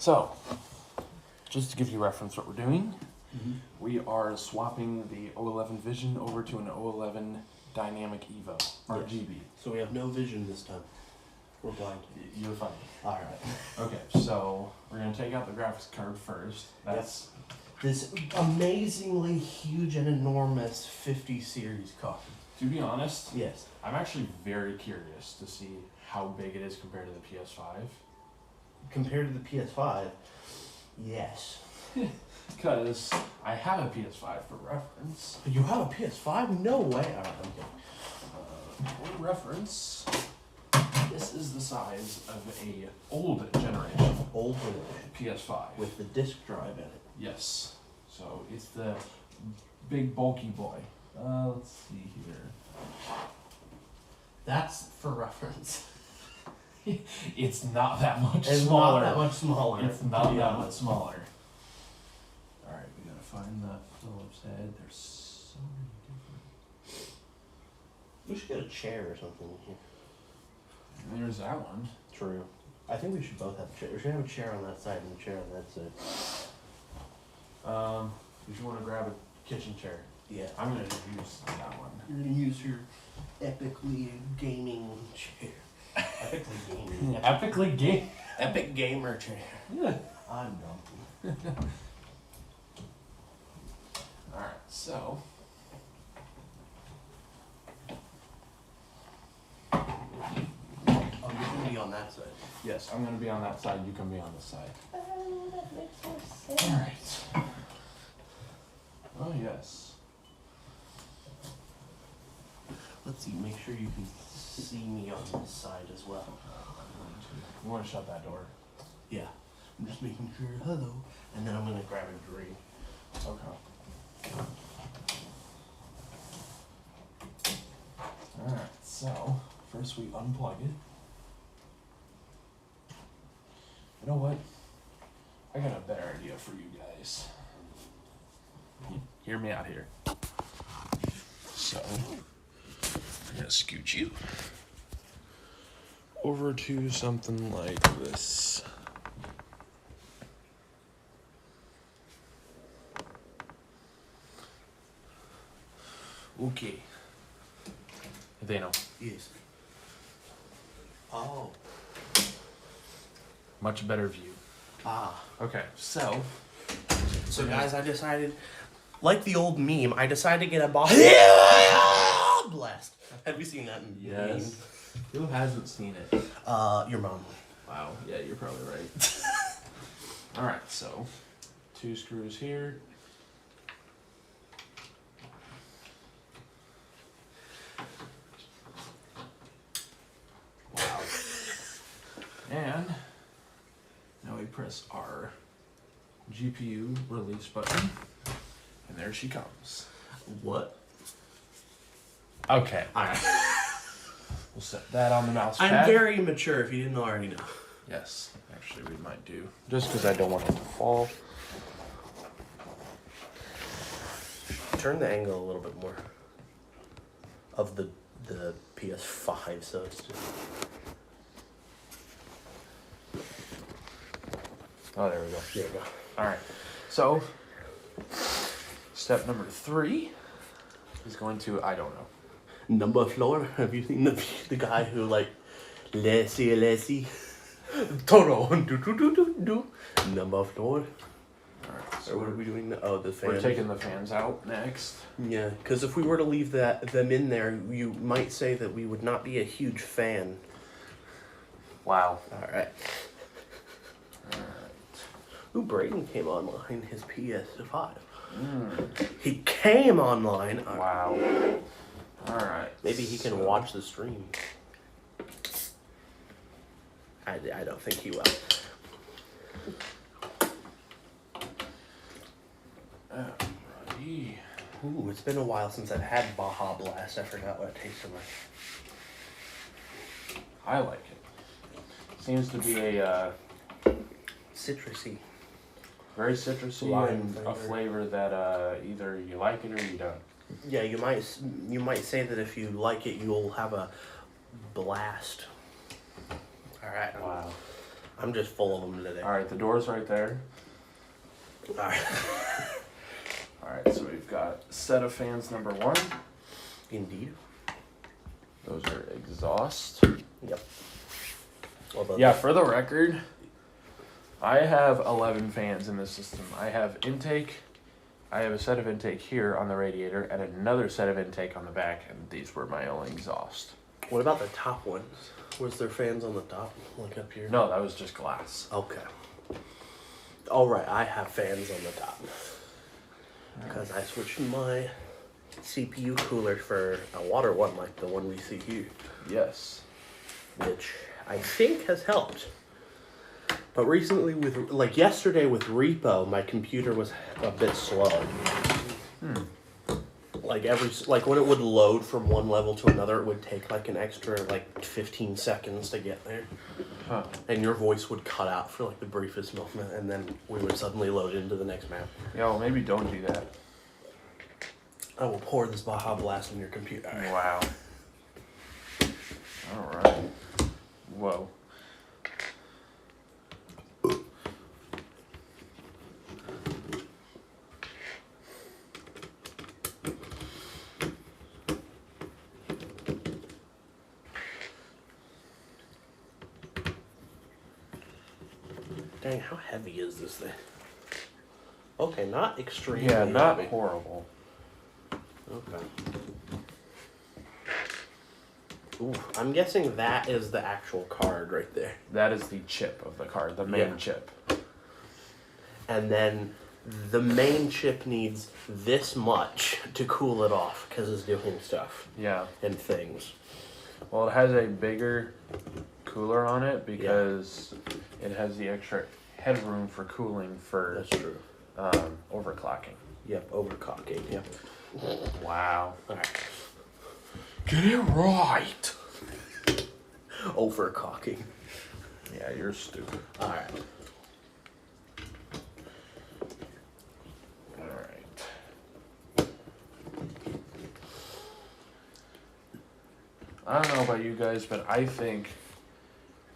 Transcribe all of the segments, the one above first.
So, just to give you reference what we're doing, we are swapping the 011 Vision over to an 011 Dynamic Evo, RGB. So we have no vision this time. We're blind. You're funny. Alright. Okay, so we're going to take out the graphics card first. That's This amazingly huge and enormous 50 series card. To be honest, Yes. I'm actually very curious to see how big it is compared to the PS5. Compared to the PS5, yes. Because I have a PS5 for reference. You have a PS5? No way. Alright, I'm kidding. For reference, this is the size of a old generation Old generation. PS5. With the disc drive in it. Yes. So it's the big bulky boy. Let's see here. That's for reference. It's not that much It's smaller. not that much smaller. It's not that much smaller. Alright, we gotta find the Phillips head. There's so many different. We should get a chair or something here. There's that one. True. I think we should both have a chair. We should have a chair on that side and a chair on that side. If you want to grab a kitchen chair, Yeah. I'm gonna use that one. You're gonna use your epically gaming chair. Epically gaming. Epically game. Epic gamer chair. Yeah. I'm dumb. Alright, so. Oh, you're gonna be on that side. Yes, I'm gonna be on that side, you can be on this side. Oh, that makes more sense. Alright. Oh, yes. Let's see, make sure you can see me on this side as well. You want to shut that door? Yeah. I'm just making sure, hello. And then I'm gonna grab a drink. Okay. Alright, so first we unplug it. You know what? I got a better idea for you guys. Hear me out here. So, I'm gonna scoot you over to something like this. Okay. Dano. Yes. Oh. Much better view. Ah. Okay, so So guys, I decided, like the old meme, I decided to get a blast. Have you seen that meme? Who hasn't seen it? Your mom. Wow. Yeah, you're probably right. All right, so 2 screws here. Wow. And now we press our GPU release button, and there she comes. What? Okay. We'll set that on the mouse pad. I'm very mature, if you didn't already know. Yes, actually we might do. Just because I don't want it to fall. Turn the angle a little bit more. Of the PS5, so it's just... Oh, there we go. There we go. Alright, so step number 3 is going to, I don't know. Number floor. Have you seen the guy who like Lessie Toro do number floor? Alright, Or so what are we doing? Oh, the fans. we're taking the fans out next. Yeah, because if we were to leave them in there, you might say that we would not be a huge fan. Wow. All right. Ooh, Braden came online his PS5. He came online. Wow. Alright. Maybe he can watch the stream. I don't think he will. Alrighty. Ooh, it's been a while since I've had Baja Blast. I forgot what it tasted like. I like it. Seems to be a Citrusy. very citrusy Lime and flavor. a flavor that either you like it or you don't. Yeah, you might say that if you like it, you'll have a blast. All right. Wow. I'm just full of them today. All right, the door's right there. All right. All right, so we've got set of fans number 1. Indeed. Those are exhaust. Yep. Well, Yeah, for the record, I have 11 fans in this system. I have intake. I have a set of intake here on the radiator and another set of intake on the back, and these were my only exhaust. What about the top ones? Was there fans on the top? Like up here? No, that was just glass. Okay. All right, I have fans on the top. Because I switched my CPU cooler for a water one like the one we see here. Yes. Which I think has helped. But recently like yesterday with Repo, my computer was a bit slow. Like when it would load from one level to another, it would take like an extra like 15 seconds to get there. Huh. And your voice would cut out for like the briefest moment, and then we would suddenly load into the next map. Yeah, well, maybe don't do that. I will pour this Baja Blast on your computer. Wow. All right. Whoa. Dang, how heavy is this thing? Okay, not extremely Yeah, not heavy. horrible. Okay. Ooh, I'm guessing that is the actual card right there. That is the chip of the card, the main Yeah. chip. And then the main chip needs this much to cool it off because it's doing stuff Yeah. and things. Well, it has a bigger cooler on it because it has the extra headroom for cooling for That's true. overclocking. Yep, overclocking. Yep. Wow. Alright. Get it right. Overclocking. Yeah, you're stupid. Alright. All right. I don't know about you guys, but I think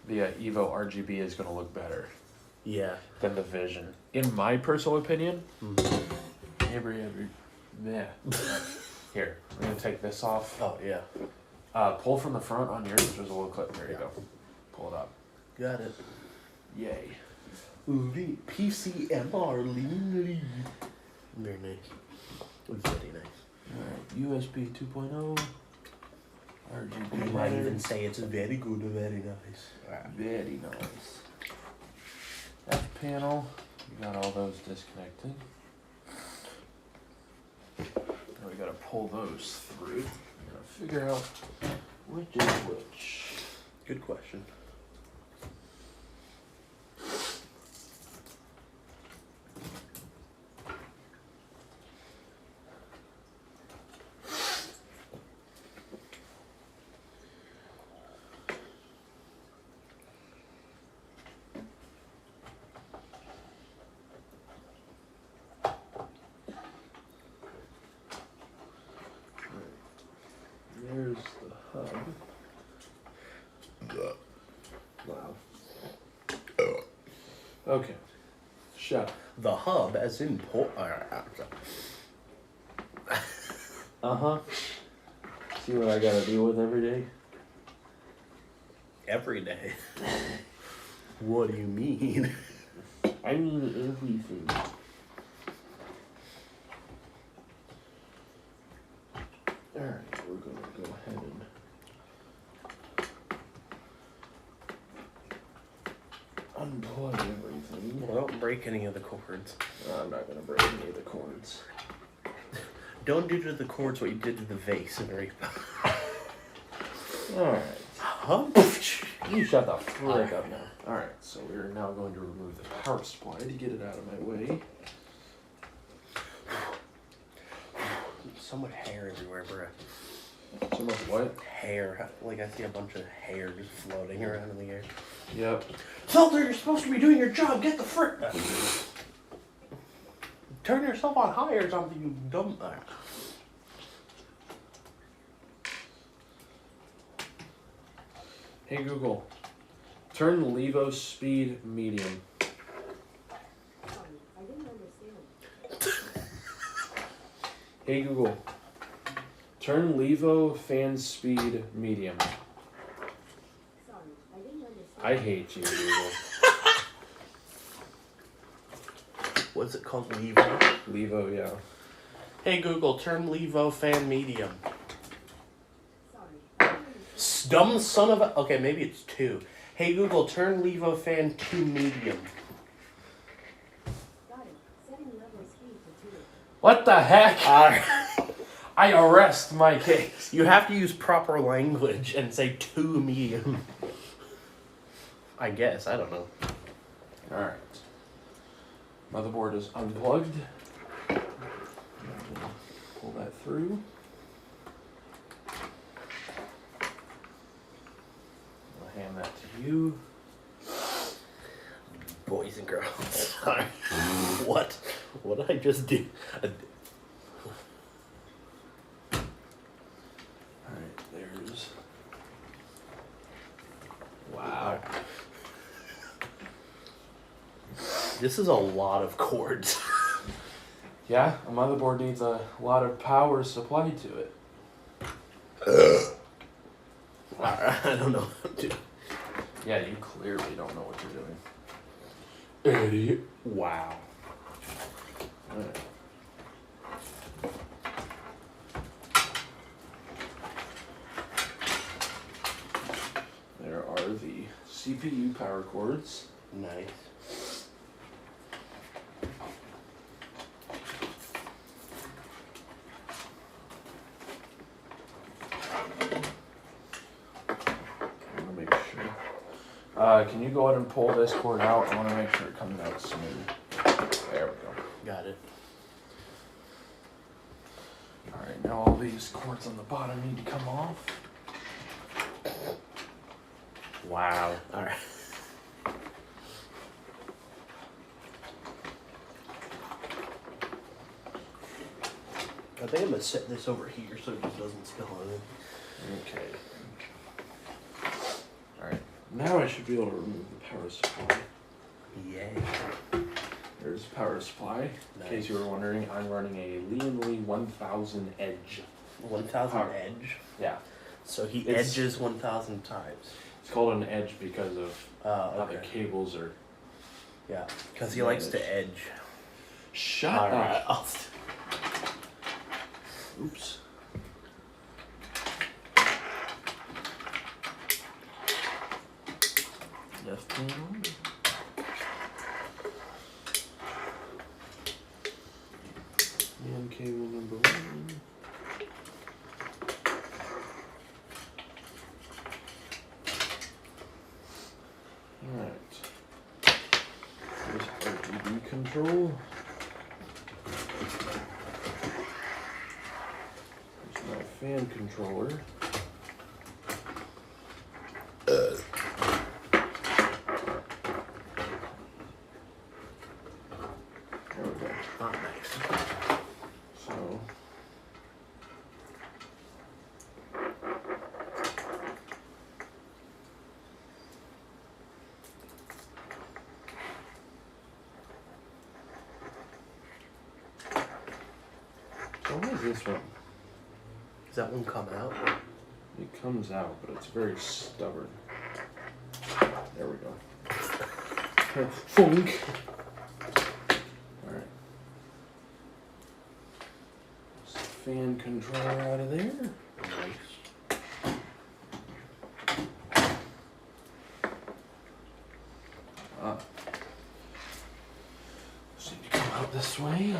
the Evo RGB is going to look better Yeah. than the Vision. In my personal opinion. Mm-hmm. Yeah. Here, I'm going to take this off. Oh, yeah. Pull from the front on yours. There's a little clip. There you go. Pull it up. Got it. Yay. PCMR lean. Very nice. Very nice. Alright, USB 2.0. RGB. You might even say it's very good or very nice. Very nice. F panel. We got all those disconnected. Now we gotta pull those through. Gotta figure out which is which. Good question. There's the hub. Wow. Okay. Shut up. The hub, as in Uh-huh. See what I gotta deal with every day? every day. What do you mean? I mean everything. Alright, we're gonna go ahead and unplug everything. Well, don't break any of the cords. I'm not gonna break any of the cords. Don't do to the cords what you did to the vase in Repo. Alright. Huh? You shut the frick up now. Alright, so we're now going to remove the power supply to get it out of my way. So much hair everywhere, bro. So much what? Hair. Like, I see a bunch of hair just floating around in the air. Yep. Felder, you're supposed to be doing your job. Get the frick. Turn yourself on high or something, you dumb. Hey Google, Turn Levo speed medium. Sorry, I didn't understand. Hey Google. Turn Levo fan speed medium. Sorry, I didn't understand. I hate you, Google. What's it called? Levo? Levo, yeah. Hey Google, turn Levo fan medium. Sorry, I didn't understand. Dumb son of a. Okay, maybe it's 2. Hey Google, turn Levo fan to medium. Got it. Setting level speed to 2. What the heck? I arrest my case. You have to use proper language and say to medium. I guess, I don't know. Alright. Motherboard is unplugged. Pull that through. I'll hand that to you. Boys and girls. Sorry. What? What did I just do? Alright, there's. Wow. This is a lot of cords. Yeah, a motherboard needs a lot of power supplied to it. I don't know what to do. Yeah, you clearly don't know what you're doing. Idiot. Wow. Alright. There are the CPU power cords. Nice. I want to make sure. Can you go ahead and pull this cord out? I want to make sure it comes out smooth. There we go. Got it. Alright, now all these cords on the bottom need to come off. Wow. Alright. I think I'm gonna set this over here so it just doesn't spill on it. Okay. Alright, now I should be able to remove the power supply. Yay. There's the power supply. In Nice. case you were wondering, I'm running a Liam Lee 1000 Edge. 1000 Power. edge. Yeah, So he It's- edges 1000 times. it's called an Edge because of how the Okay. cables are. Yeah. Because he likes to edge. Shut Alright. up. I'll Oops. Left hand. And cable number 1. Alright. There's RGB control. There's my fan controller. There we go. Not nice. So. So what is this one? Does that one come out? It comes out, but it's very stubborn. There we go. Funk. Alright. Fan controller out of there. Nice. So you come out this way.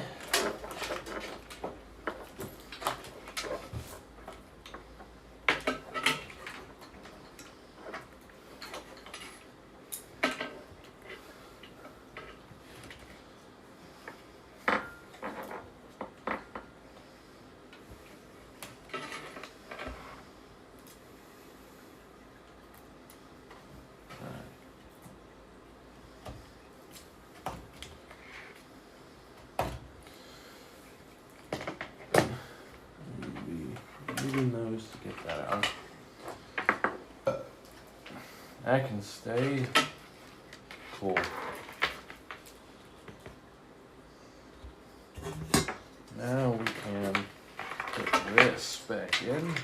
Using those to get that out. That can stay. Cool. Now we can put this back in.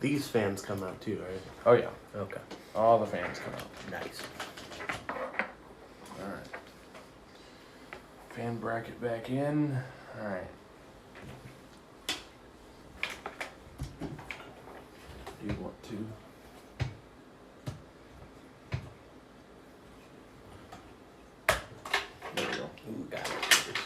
These fans come out too, right? Oh yeah, Okay. all the fans come out. Nice. Alright. Fan bracket back in. Alright. Do you want to? There we go. Ooh, got it.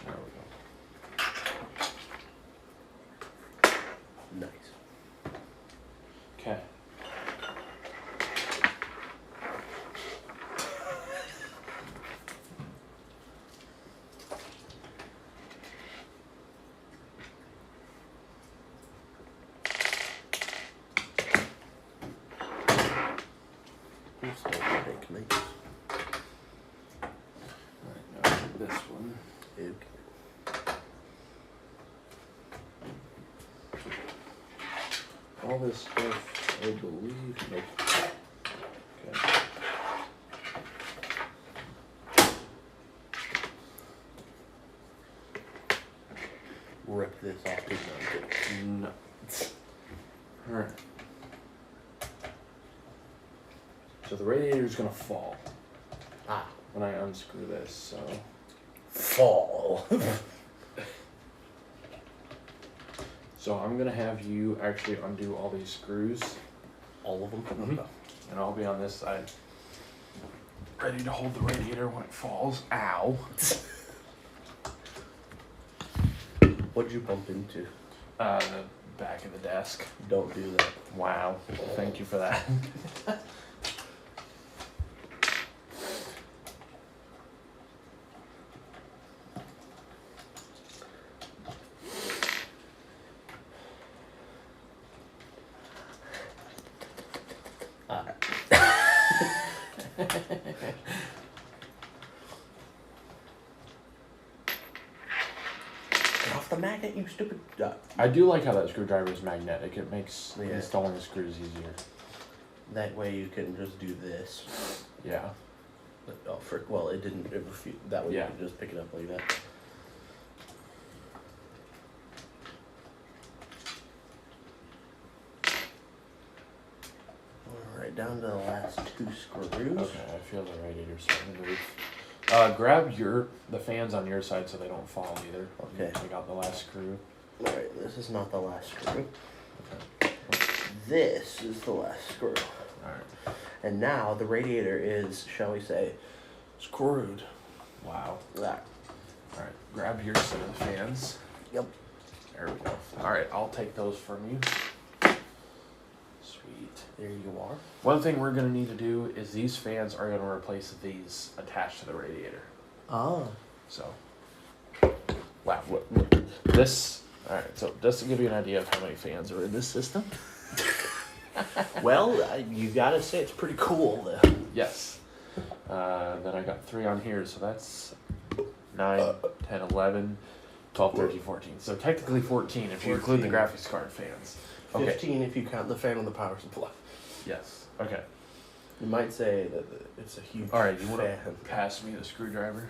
There we go. Nice. Okay. Who's the make me? Alright, now this one. Okay. All this stuff, I believe. Nope. Okay. Rip this off. No. Alright. So the radiator's gonna fall Ah. when I unscrew this, so. Fall. So I'm gonna have you actually undo all these screws, All of them? Mhm. and I'll be on this side, ready to hold the radiator when it falls. Ow. What'd you bump into? The back of the desk. Don't do that. Wow. Thank you for that. Alright. Get off the magnet, you stupid. I do like how that screwdriver is magnetic. It makes Yeah. installing the screws easier. That way you can just do this. Yeah. But, oh, frick. Well, it didn't. That way Yeah. you can just pick it up like that. Alright, down to the last two screws. Okay, I feel the radiator starting to move. Grab the fans on your side so they don't fall either. Okay. Take out the last screw. Alright, this is not the last screw. Okay. This is the last screw. Alright. And now the radiator is, shall we say, screwed. Wow. That. Alright, grab your set of fans. Yep. There we go. Alright, I'll take those from you. Sweet. There you are. One thing we're going to need to do is these fans are going to replace these attached to the radiator. Ah. So, wow. This, alright, so just to give you an idea of how many fans are in this system. Well, you gotta say it's pretty cool, though. Yes. Then I got 3 on here, so that's 9, 10, 11, 12, 13, 14. So technically 14 if you include the 14. graphics card fans. Okay. 15 if you count the fan and the power supply. Yes. Okay. You might say that it's a huge Alright, you want fan. to pass me the screwdriver?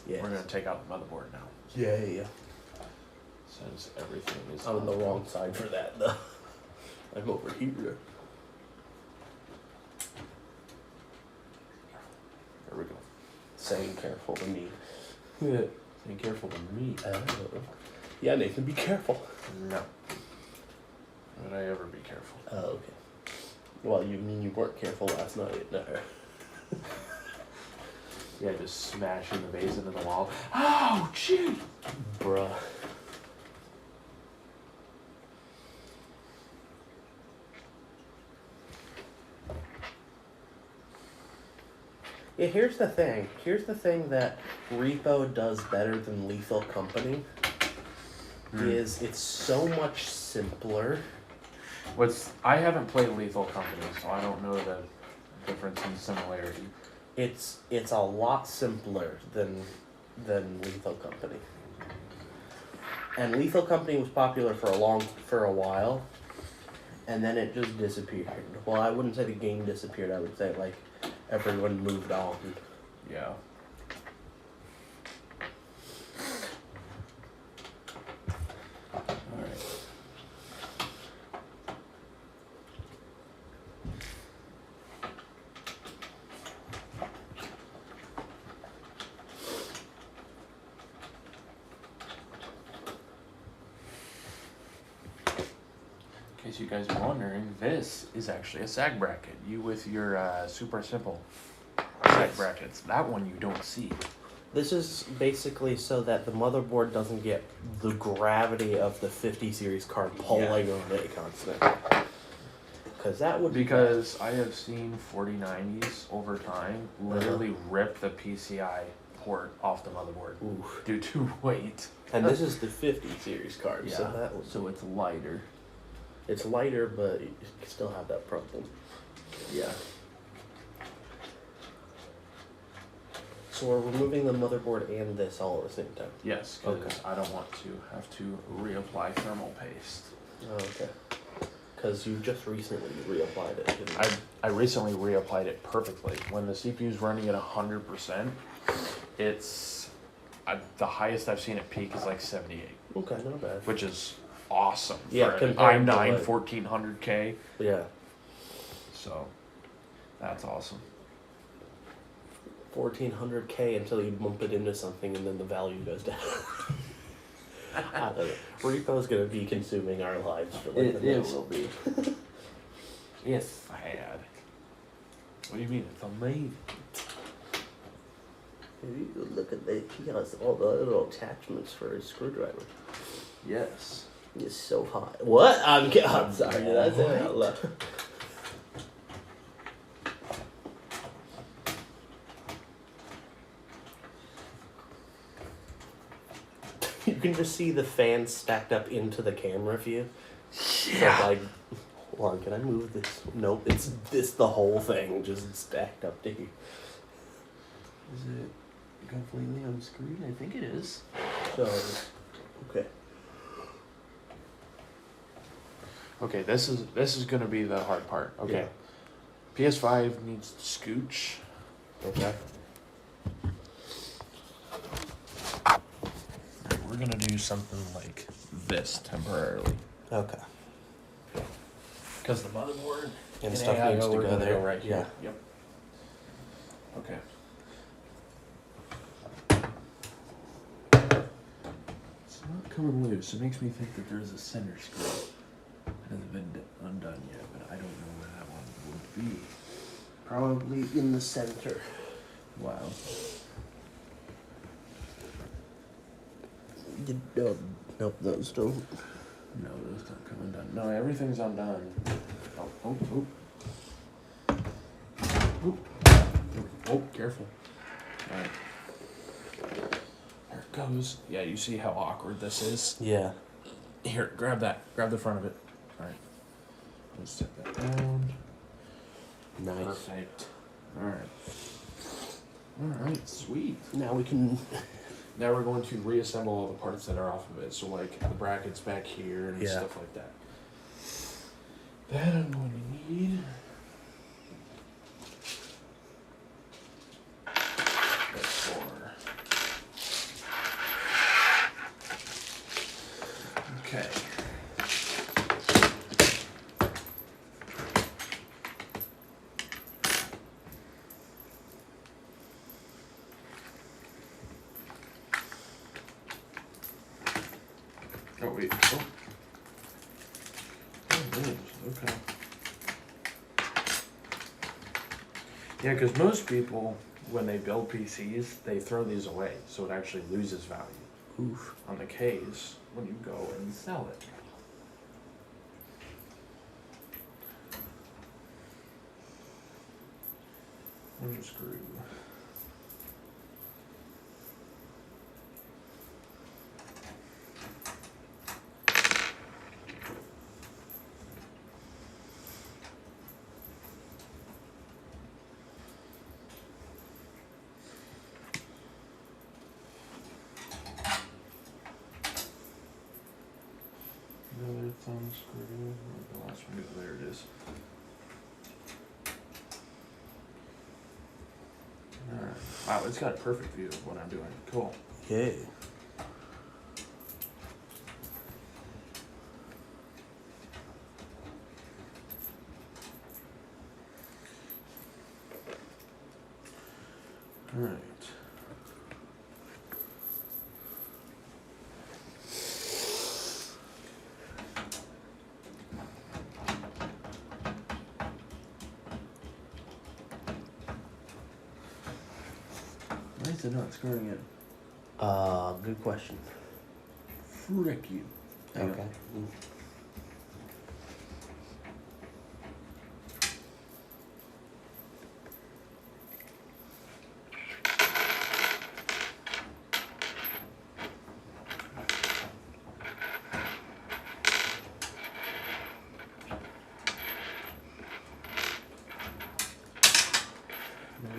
Yes. We're going to take out the motherboard now. Yeah. Since everything is I'm on the wrong side for that, though. I'm over here. There we go. Saying careful to me. Be careful to me. Oh. Yeah, Nathan, be careful. No. Would I ever be careful? Oh, okay. Well, you mean you weren't careful last night? No. Yeah, just smashing the vase into the wall. Oh, gee! Bruh. Yeah, here's the thing. Here's the thing that Repo does better than Lethal Company is it's so much simpler. I haven't played Lethal Company, so I don't know the difference in similarity. It's a lot simpler than Lethal Company. And Lethal Company was popular for a while, and then it just disappeared. Well, I wouldn't say the game disappeared. I would say like everyone moved on. Yeah. Alright. In case you guys are wondering, this is actually a SAG bracket. You with your super simple SAG brackets. That one you don't see. This is basically so that the motherboard doesn't get the gravity of the 50 series card pulling on it constantly. Because that would Because I have seen 4090s over time literally rip the PCI port off the motherboard Oof. due to weight. And this is the 50 series card, so that would, so it's lighter. it's lighter, but you still have that problem. Yeah. So we're removing the motherboard and this all at the same time. Yes, because Okay. I don't want to have to reapply thermal paste. Oh, okay. Because you just recently reapplied it, didn't you? I recently reapplied it perfectly. When the CPU's running at 100%, it's the highest I've seen it peak is like 78, Okay, not bad. which is awesome Yeah, for an compared to, i9 like- 1400K. Yeah. So that's awesome. 1400K until you bump it into something and then the value goes down. I don't know. Repo's gonna be consuming our lives for like the next. will be. Yes, I had. What do you mean? It's amazing. Look at that. He has all the little attachments for his screwdriver. Yes. It's so hot. What? I'm sorry. Did I say that out loud? You can just see the fans stacked up into the camera view. Yeah. So like, hold on, can I move this? Nope, it's the whole thing just stacked up to here. Is it completely on screen? I think it is. So, okay. Okay, this is gonna be the hard part. Okay. PS5 needs to scooch. Okay. We're gonna do something like this temporarily. Okay. Because the motherboard And stuff needs to we're go gonna there. right here. Yeah. Yep. Okay. It's not coming loose. It makes me think that there's a center screw. It hasn't been undone yet, but I don't know where that one would be. Probably in the center. Wow. Nope, those don't. No, those don't come undone. No, everything's undone. Oh. Oh, careful. Alright. There it goes. Yeah, you see how awkward this is? Yeah. Here, grab that. Grab the front of it. Alright. Let's set that down. Nice. Perfect. Alright. Alright, sweet. Now we can. Now we're going to reassemble all the parts that are off of it. So like the brackets back here and Yeah. stuff like that. That I'm going to need. That's for. Okay. Oh wait. Oh. Oh, man. Okay. Yeah, because most people, when they build PCs, they throw these away, so it actually loses value Oof. on the case when you go and sell it. One screw. thumb screw. The last one, there it is. Alright. Wow, it's got a perfect view of what I'm doing. Cool. Yay. Alright. Why is it not screwing in? Good question. Frick you. Hang on. Okay.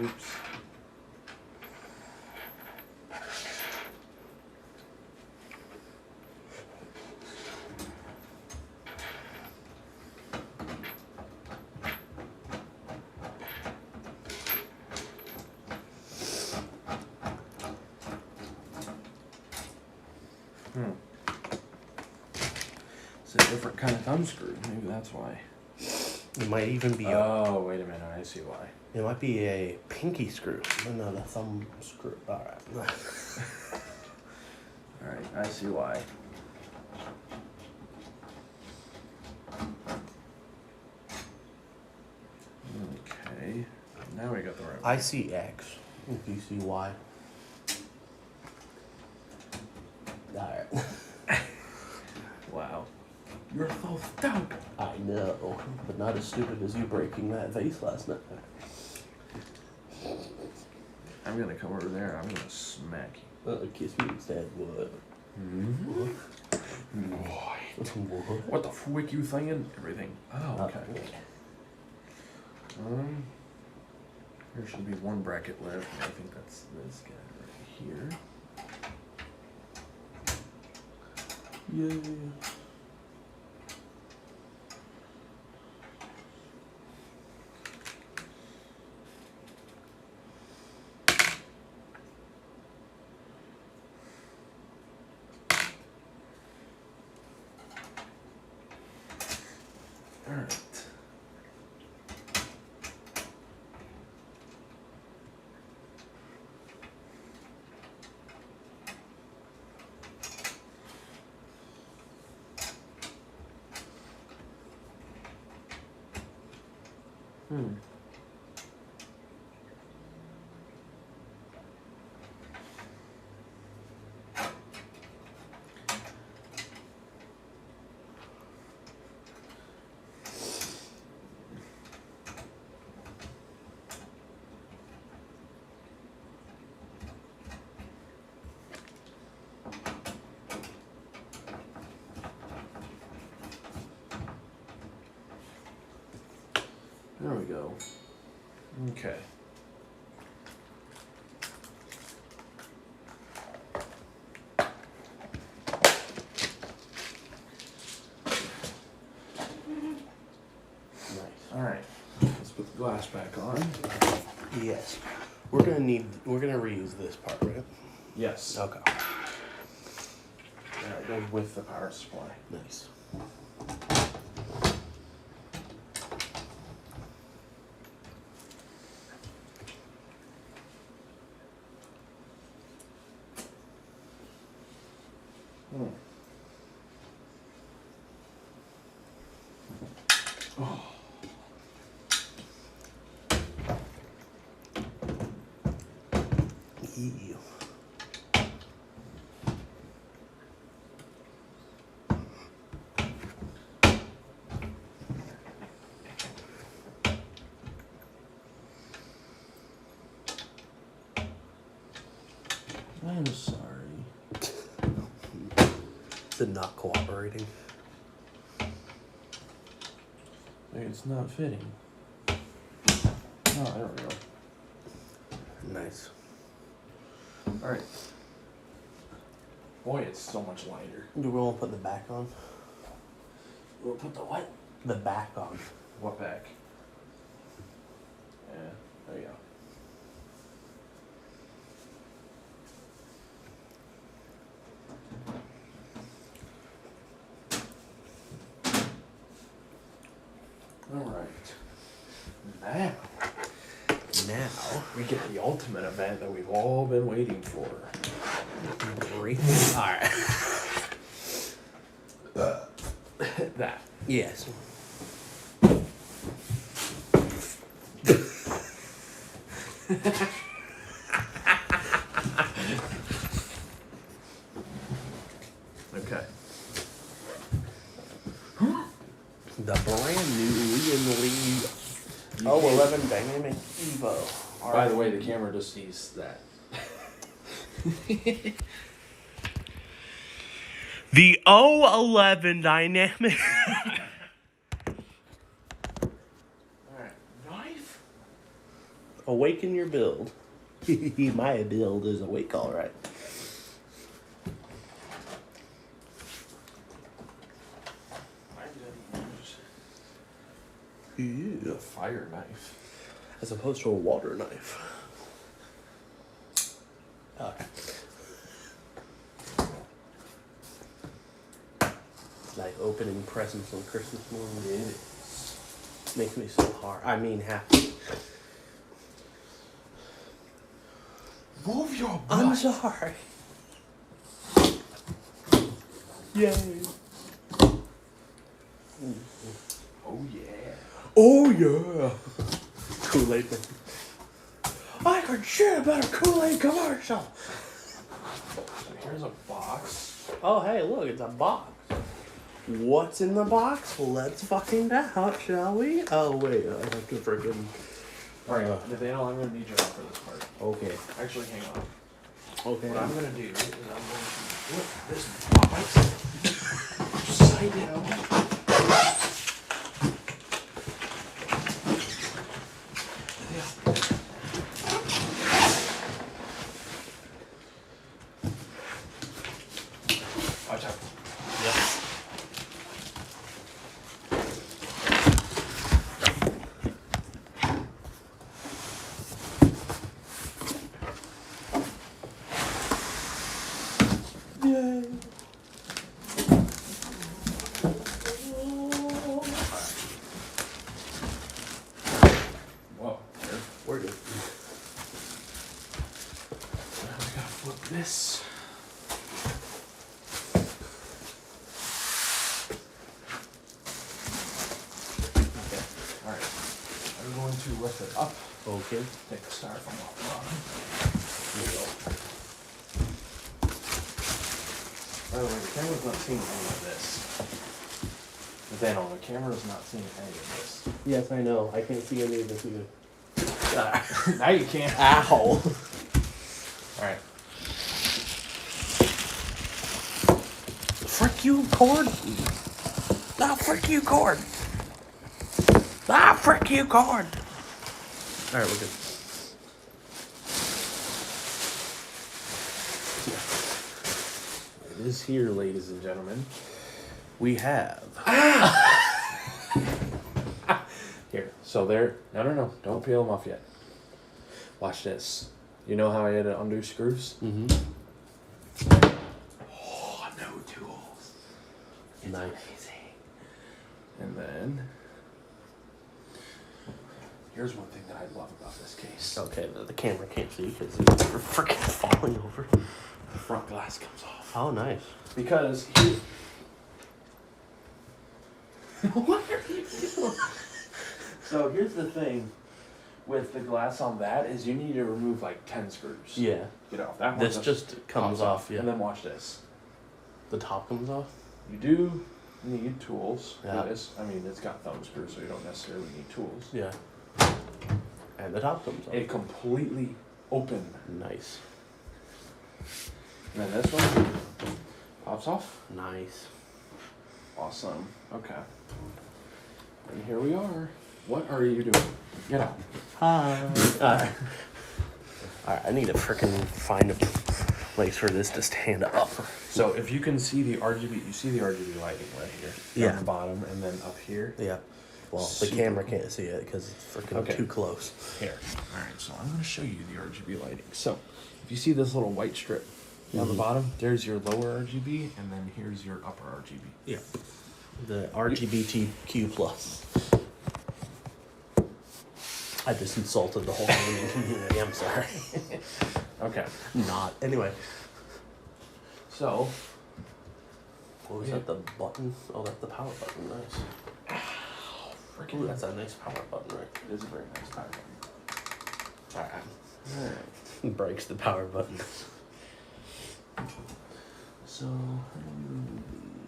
Oops. It's a different kind of thumb screw. Maybe that's why. It might even be Oh, wait a minute. I see why. it might be a pinky screw, but not a thumb screw. Alright. Alright, I see why. Okay. Now we got the right one. I see X. Do you see Y? Alright. Wow. You're so stout. I know, but not as stupid as you breaking that vase last night. I'm gonna come over there. I'm gonna smack you. Kiss me instead, what? Boy. What? What the frick you thinking? Everything. Oh, okay. There should be one bracket left. I think that's this guy right here. Yeah. All right. There we go. Okay. Nice. All right. Let's put the glass back on. Yes. We're gonna reuse this part, right? Yes. Okay. Yeah, it goes with the power supply. Nice. Oh. Ew. I'm sorry. Is it not cooperating? It's not fitting. Oh, there we go. Nice. All right. Boy, it's so much lighter. Do we want to put the back on? We'll put the what? The back on. What back? Yeah, there you go. Alright. Now we get the ultimate event that we've all been waiting for. Great. Alright. That. Yes. Okay. The brand new Liam Lee 011 Dynamic Evo. By the way, the camera just sees that. The 011 Dynamic. Alright. Knife? Awaken your build. My build is awake, alright. A fire knife. As opposed to a water knife. Okay. It's like opening presents on Christmas morning. Makes me so hard. I mean happy. Move your I'm butt. sorry. Yay. Oh yeah. Oh yeah. Kool-Aid. I could shit about a Kool-Aid commercial. So here's a box. Oh hey, look, it's a box. What's in the box? Let's find out, shall we? Oh wait, I have to freaking. Alright, Nathaniel, I'm gonna need your help for this part. Okay. Actually, hang on. Okay. What I'm gonna do is I'm going to flip this box upside down. Watch out. Yep. Yay. Whoa, there. We're good. Now we gotta flip this. Okay, alright. I'm going to lift it up. Okay. Take the styrofoam off the bottom. There we go. By the way, the camera's not seeing any of this. Nathaniel, the camera's not seeing any of this. Yes, I know. I can't see any of this either. Now you can't. Ow. Alright. Frick you, cord. Ah, frick you, cord. Ah, frick you, cord. Alright, we're good. It is here, ladies and gentlemen. We have. Here. So there. No. Don't peel them off yet. Watch this. You know how I had to undo screws? Mm-hmm. Oh, no tools. Nice. And then here's one thing that I love about this case. Okay, the camera can't see because it's freaking falling over. The front glass comes off. Oh, nice. Because here. What are you doing? So here's the thing with the glass on that is you need to remove like 10 screws. Yeah. Get off. That one This just comes off, yeah. And then watch this. The top comes off? You do need tools Yeah. for this. I mean, it's got thumb screws, so you don't necessarily need tools. Yeah. And the top comes off. It completely open. Nice. And then this one pops off. Nice. Awesome. Okay. And here we are. What are you doing? Get out. Hi. Alright, I need to frickin' find a place for this to stand up. So if you can see the RGB, you see the RGB lighting right here. Yeah. On the bottom and then up here. Yeah. Well, the Super camera cool. can't see it because it's freaking Okay. too close. Here. Alright, so I'm gonna show you the RGB lighting. So if you see this little white strip down the bottom, there's your lower RGB and then here's your upper RGB. Yeah. The RGBTQ plus. I just insulted the whole gaming community. I'm sorry. Okay. Not. Anyway. So What was that? The button? Oh, that's the power button. Nice. Ooh, freaking that's a nice power button, right? it is a very nice power button. Alright. Alright. Breaks the power button. So how do we remove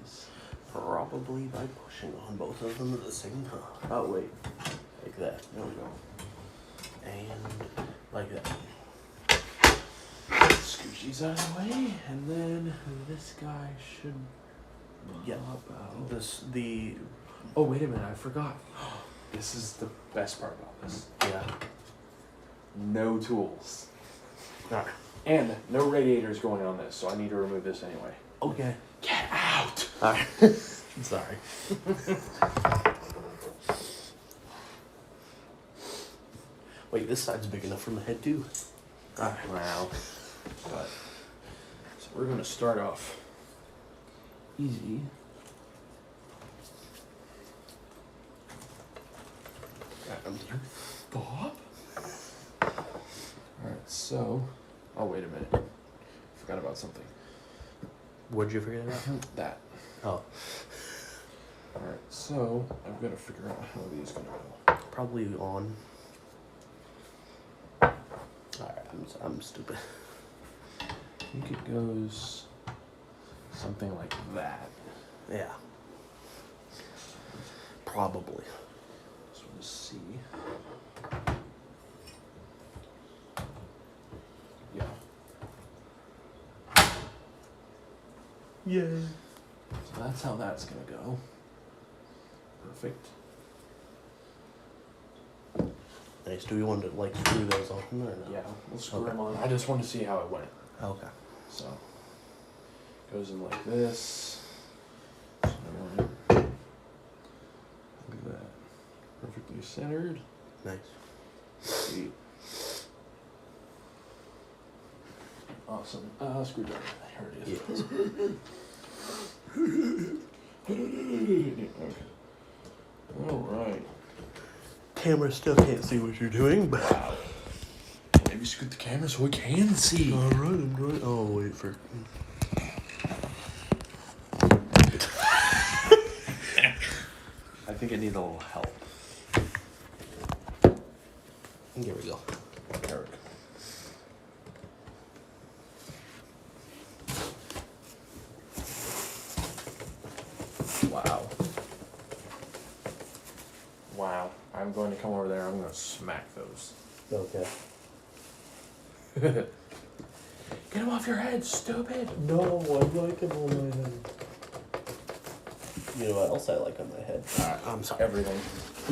these? Probably by pushing on both of them at the same time. Oh, wait. Like that. There we go. And like that. Scooch these out of the way, and then this guy should Yeah. pop out. The Oh wait a minute, I forgot. This is the best part about this. yeah. No tools. Alright. And no radiators going on this, so I need to remove this anyway. Okay. Get out! Alright. Sorry. Wait, this side's big enough for my head too. Alright. Wow. But so we're gonna start off easy. Stop. Alright, so wait a minute. Forgot about something. What'd you forget about? That. Oh, Alright, so I've got to figure out how these gonna go. probably on. Alright, I'm stupid. I think it goes something like that. Yeah. Probably. So we'll see. Yeah. Yeah. So that's how that's gonna go. Perfect. Nice. Do we want to like screw those on or no? Yeah, we'll screw Okay. them on. I just want to see how it went. Okay. So goes in like this. So, look at that. Perfectly centered. Nice. Sweet. Awesome. Screwdriver. Here it is. Yes. Okay. All right. Camera still can't see what you're doing, but. Wow. Maybe scoot the camera so we can see. All right, I'm doing. Oh, wait for. I think it needs a little help. Here we go. Eric. Wow. Wow. I'm going to come over there. I'm going to smack those. Okay. Get them off your head, stupid. No, I like them on my head. You know what else I like on my head? I'm sorry. Everything.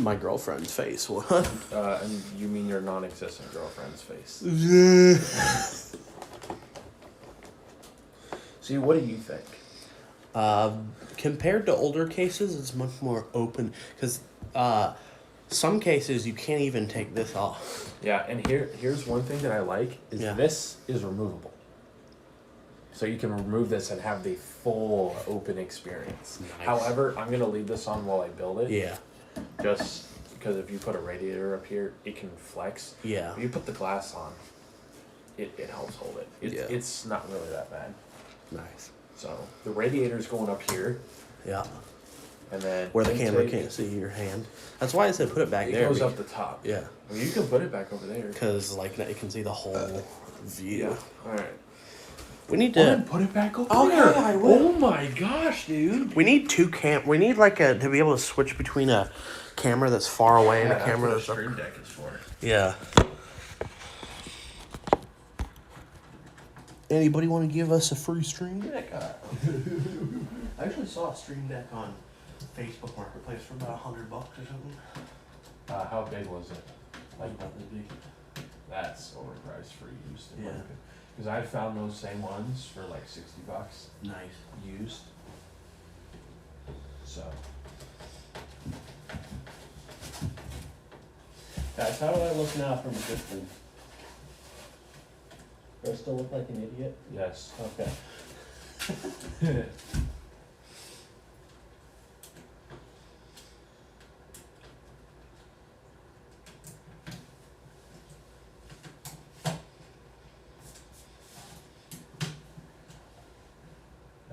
My girlfriend's face. What? And you mean your non-existent girlfriend's face. See, what do you think? Compared to older cases, it's much more open because some cases you can't even take this off. Yeah, and here's one thing that I like is Yeah. this is removable. So you can remove this and have the full open experience. Nice. However, I'm gonna leave this on while I build it. Yeah. Just because if you put a radiator up here, it can flex. Yeah. If you put the glass on, it helps hold it. Yeah. It's not really that bad. Nice. So the radiator's going up here, Yeah. and then Where the camera intake, can't see your hand. That's why I said put it back It there. goes up the top. Yeah. I mean, you can put it back over there. Because like it can see the whole view. Yeah. All right. We need Well, to. then put it back over Okay, there. I will. Oh my gosh, dude. We need two We need like a to be able to switch between a camera that's far away and a that's camera what that's. Stream Deck is for. Yeah. Anybody want to give us a free Stream Deck? I actually saw a Stream Deck on Facebook Marketplace for about $100 or something. How big was it? Like about this big. That's overpriced for used. In my Yeah. opinion. Because I found those same ones for like $60 Nice. used. So. Guys, how do I look now from a distance? Do I still look like an idiot? Yes. Okay.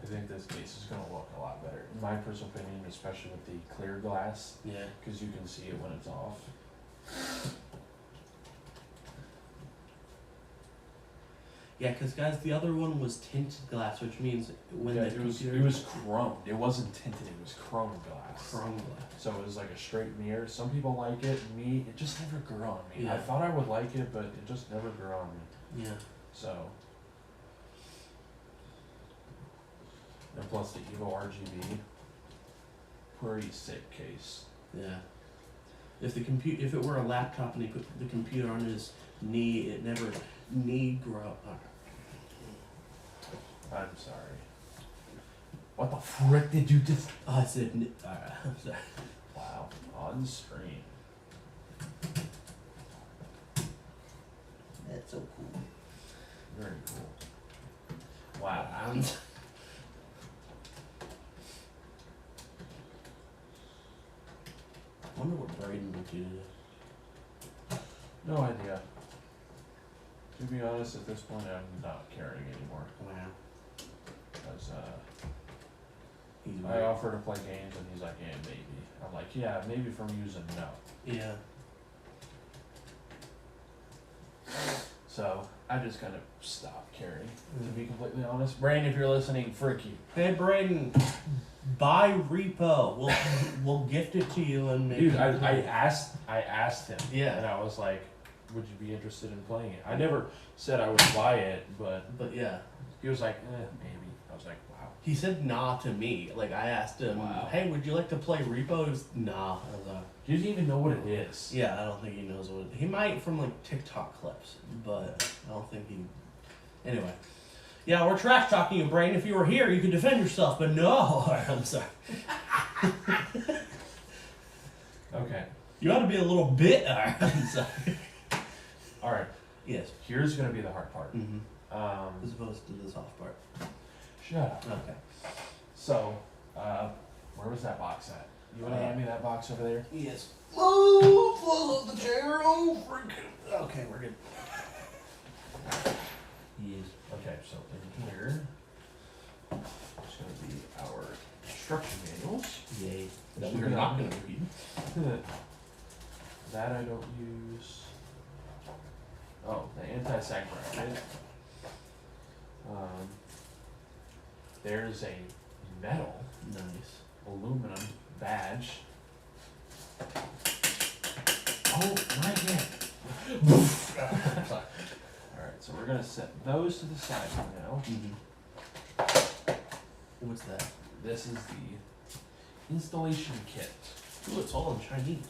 I think this case is gonna look a lot better, in my personal opinion, especially with the clear glass, Yeah. because you can see it when it's off. Yeah, because guys, the other one was tinted glass, which means when Yeah, the it was chromed. It wasn't tinted. It was chrome glass. chrome glass. So it was like a straight mirror. Some people like it. Me, it just never grew on me. I Yeah. thought I would like it, but it just never grew on me. Yeah. So. And plus the Evo RGB. Pretty sick case. Yeah. If it were a laptop and he put the computer on his knee, it never grow. I'm sorry. What the frick did you just? Oh, I said. I'm sorry. Wow. On screen. That's so cool. Very cool. Wow. I wonder what Braden would do today. No idea. To be honest, at this point, I'm not caring anymore. Wow. Because He's I offer to play games, and he's like, "Yeah, maybe." I'm like, "Yeah, maybe from using no." Yeah. So I just kind of stopped caring. To be completely honest, Brain, if you're listening, frick you. Hey Braden, buy Repo. We'll gift it to you and maybe. Dude, I asked him. Yeah. And I was like, "Would you be interested in playing it?" I never said I would buy it, but But yeah. he was like, "Maybe." I was like, "Wow." He said nah to me. Like I asked him, Wow. "Hey, would you like to play Repo?" He was nah. I was like, He doesn't even know what it is. yeah, I don't think he knows what he might from like TikTok clips, but I don't think he. Anyway, yeah, we're trash talking you, Brain. If you were here, you could defend yourself, but no. I'm sorry. Okay. You ought to be a little bit. I'm sorry. All right. Yes. Here's gonna be the hard part. Mm-hmm. As opposed to the soft part. Shut up. Okay. So, where was that box at? You wanna hand me that box over there? Yes. Oh, close up the chair. Oh, freaking. Okay, we're good. Yes. Okay, so in here, it's gonna be our instruction manuals. Yay. That We're not gonna read. That I don't use. Oh, the anti-sag bracket. There's a metal Nice. aluminum badge. Oh, not yet. Alright, so we're gonna set those to the side for now. Mm-hmm. What's that? This is the installation kit. Ooh, it's all in Chinese.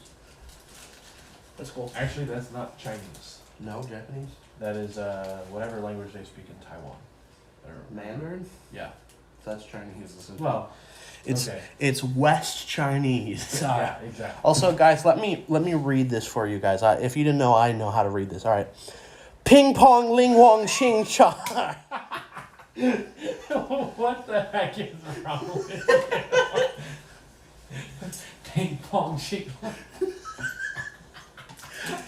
That's cool. Actually, that's not Chinese. No Japanese? That is whatever language they speak in Taiwan. Or, Mandarin? yeah. That's Chinese. Well, It's okay. it's West Chinese. Yeah, exactly. Also, guys, let me read this for you guys. If you didn't know, I know how to read this. All right. Ping pong ling wong xing cha. What the heck is wrong with you? Ping pong shit.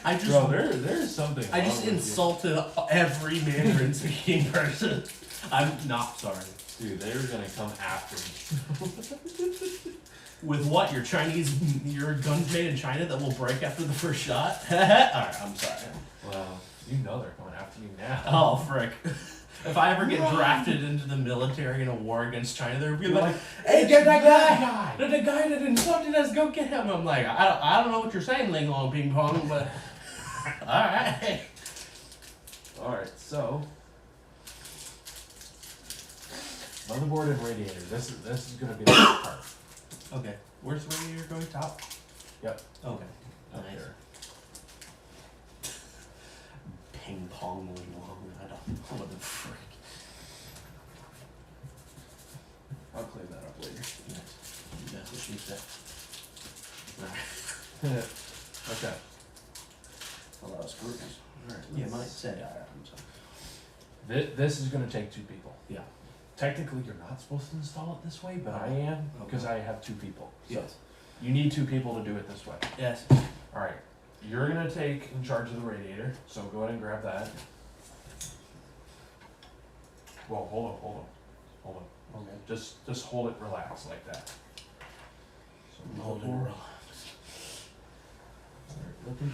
I just Bro, there's something. I wrong just with you. insulted every Mandarin speaking person. I'm not sorry. Dude, they're gonna come after me. With what? Your guns made in China that will break after the first shot? Alright, I'm sorry. Well, you know they're coming after you now. Oh, frick. If I ever get drafted into the military in a war against China, they'll be You're like, like, hey, get that guy! guy! The guy that insulted us, go get him! I'm like, I don't know what you're saying, Ling Long Ping Pong, but... Alright. Alright, so motherboard and radiator. This is gonna be the hard part. Okay. Where's the radiator going? Top? Yep. Okay. Up Nice. there. Ping Pong Ling Long. I don't... What the frick? I'll clean that up later. That's what she said. Okay. A lot of screws. Alright, you might say, alright, I'm sorry. This is gonna take 2 people. Yeah. Technically, you're not supposed to install it this way, but I am, because I have 2 people. So Yes. you need 2 people to do it this way. Yes. Alright, you're gonna take in charge of the radiator, so go ahead and grab that. Well, hold on. Okay. Just hold it relaxed like that. So Hold it before- real. Start looking.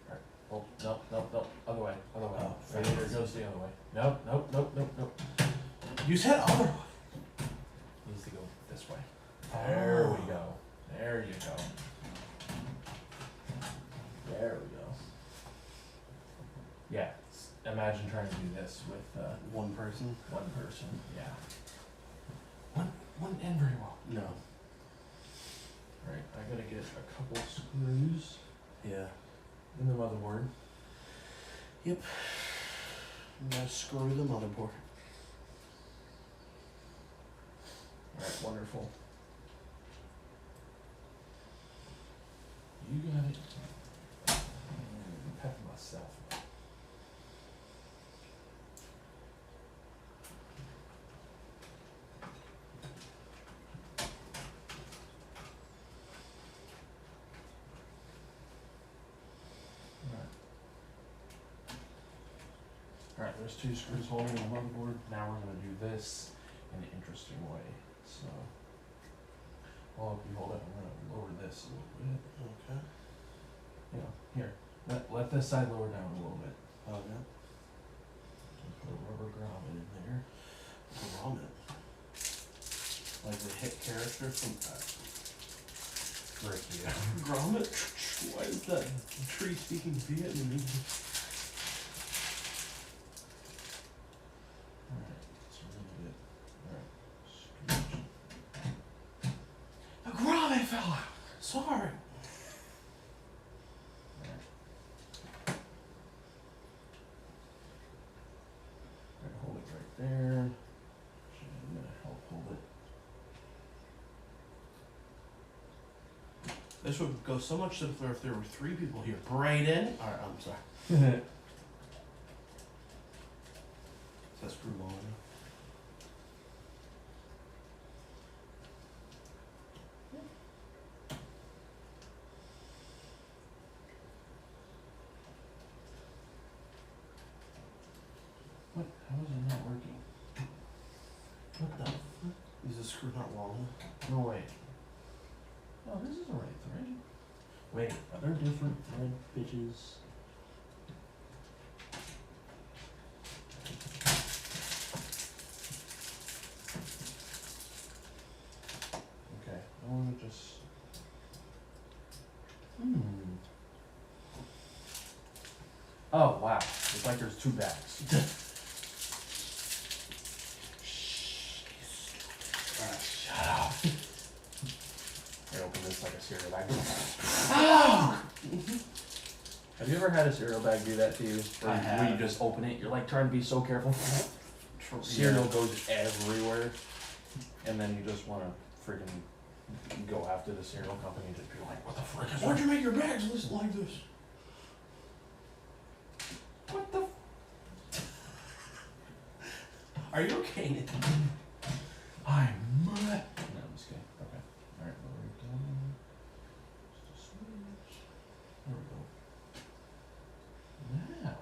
Alright, oh, no, other way. Oh, Radiator goes the other way. Nope. You said other. Needs to go this way. There we go. There you go. There we go. Yeah, imagine trying to do this with One person? one person, yeah. Wouldn't end very well. No. Alright, I gotta get a couple screws Yeah. in the motherboard. You gotta screw the motherboard. Alright, wonderful. You got it. I'm pecking myself. Alright, there's 2 screws holding the motherboard. Now we're gonna do this in an interesting way. So, while you hold it, I'm gonna lower this a little bit. Okay. You know, here, let this side lower down a little bit. Okay. Put a rubber grommet in there. Grommet. Like the hit character from Frick yeah. Grommet? Why is that tree speaking Vietnamese? Alright, it's a little bit. Alright, scooch. A grommet fell out. Sorry. Alright. Alright, hold it right there. I'm gonna help hold it. This would go so much simpler if there were 3 people here. Brayden. Alright, I'm sorry. Is that screw long enough? What? How is it not working? What the fuck? Is the screw not long enough? No way. Oh, this is the right thread. Wait, are there different thread pitches? Okay, I wanna just. Oh, wow. It's like there's 2 bags. Alright, shut up. I open this like a cereal bag. Oh! Have you ever had a cereal bag do that to you? I have. Where you just open it, you're like trying to be so careful. Cereal goes everywhere, and then you just want to freaking go after the cereal company and just be like, what the frick is Why'd that? you make your bags list like this? What the? Are you okay, Nick? I'm mad. No, I'm just kidding. Okay. Alright, lower it down. Just a smidge. There we go. Now.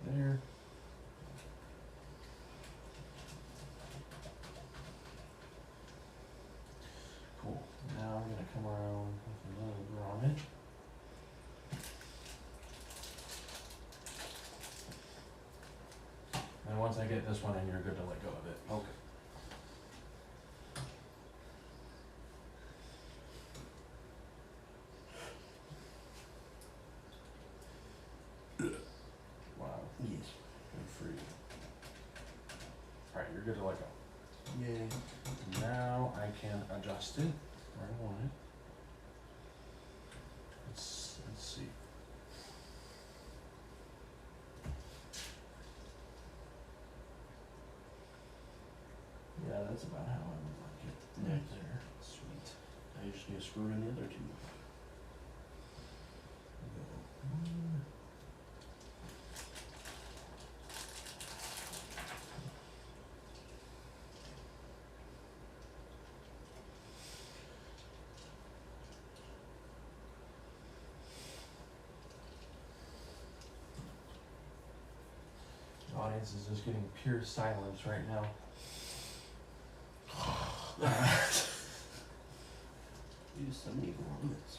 Right there. Cool. Now I'm gonna come around with another grommet. And once I get this one in, you're good to let go of it. Okay. Wow, Yes. good for you. Alright, you're good to let go. Yay. Now I can adjust it where I want it. Let's see. Yeah, that's about how I would like it. Right there. Sweet. Now you just need to screw in the other two. Go one. The audience is just getting pure silence right now. Use so many grommets.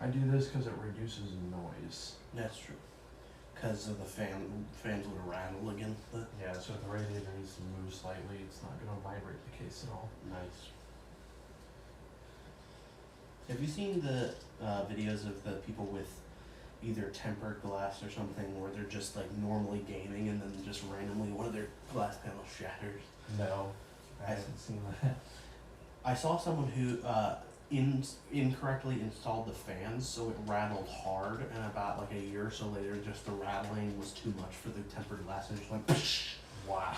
I do this because it reduces noise. That's true. Because of the fans would rattle against the. Yeah, so if the radiator needs to move slightly, it's not going to vibrate the case at all. Nice. Have you seen the videos of the people with either tempered glass or something where they're just like normally gaming and then just randomly one of their glass panels shatters? No, I haven't seen that. I saw someone who incorrectly installed the fans, so it rattled hard, and about like a year or so later, just the rattling was too much for the tempered glass, and it just went. Wow.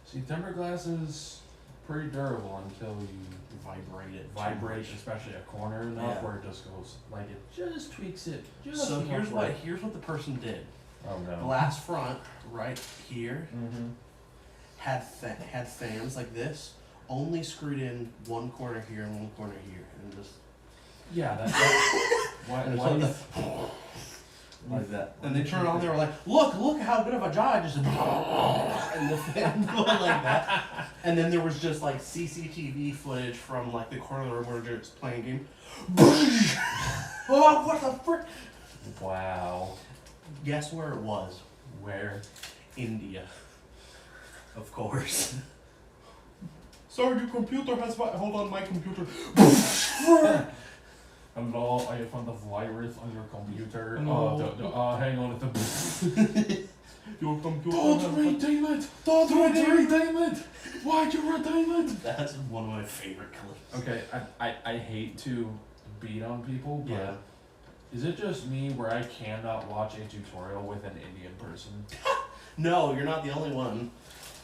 See, tempered glass is pretty durable until you Vibrate it. vibrate, especially a corner enough Yeah. where it just goes like it just tweaks it. Just So enough right. here's what the person did. Oh no. Glass front right here Mm-hmm. had fans like this, only screwed in one corner here and one corner here, and just Yeah, that. why? and it's Why? like, like that. And they turned on, they were like, look how good of a job I just did. And the fan went like that. And then there was just like CCTV footage from like the corner of the room where they're just playing a game. Oh, what the frick? Wow. Guess where it was? Where? India. Of course. Sorry, your computer has. Hold on, my computer. Hello, I found a virus on your computer. No. Hang on. Your computer. Don't redeem it! Don't redeem it! Why'd you redeem it? That's one of my favorite clips. Okay, I hate to beat on people, but Yeah. is it just me where I cannot watch a tutorial with an Indian person? No, you're not the only one.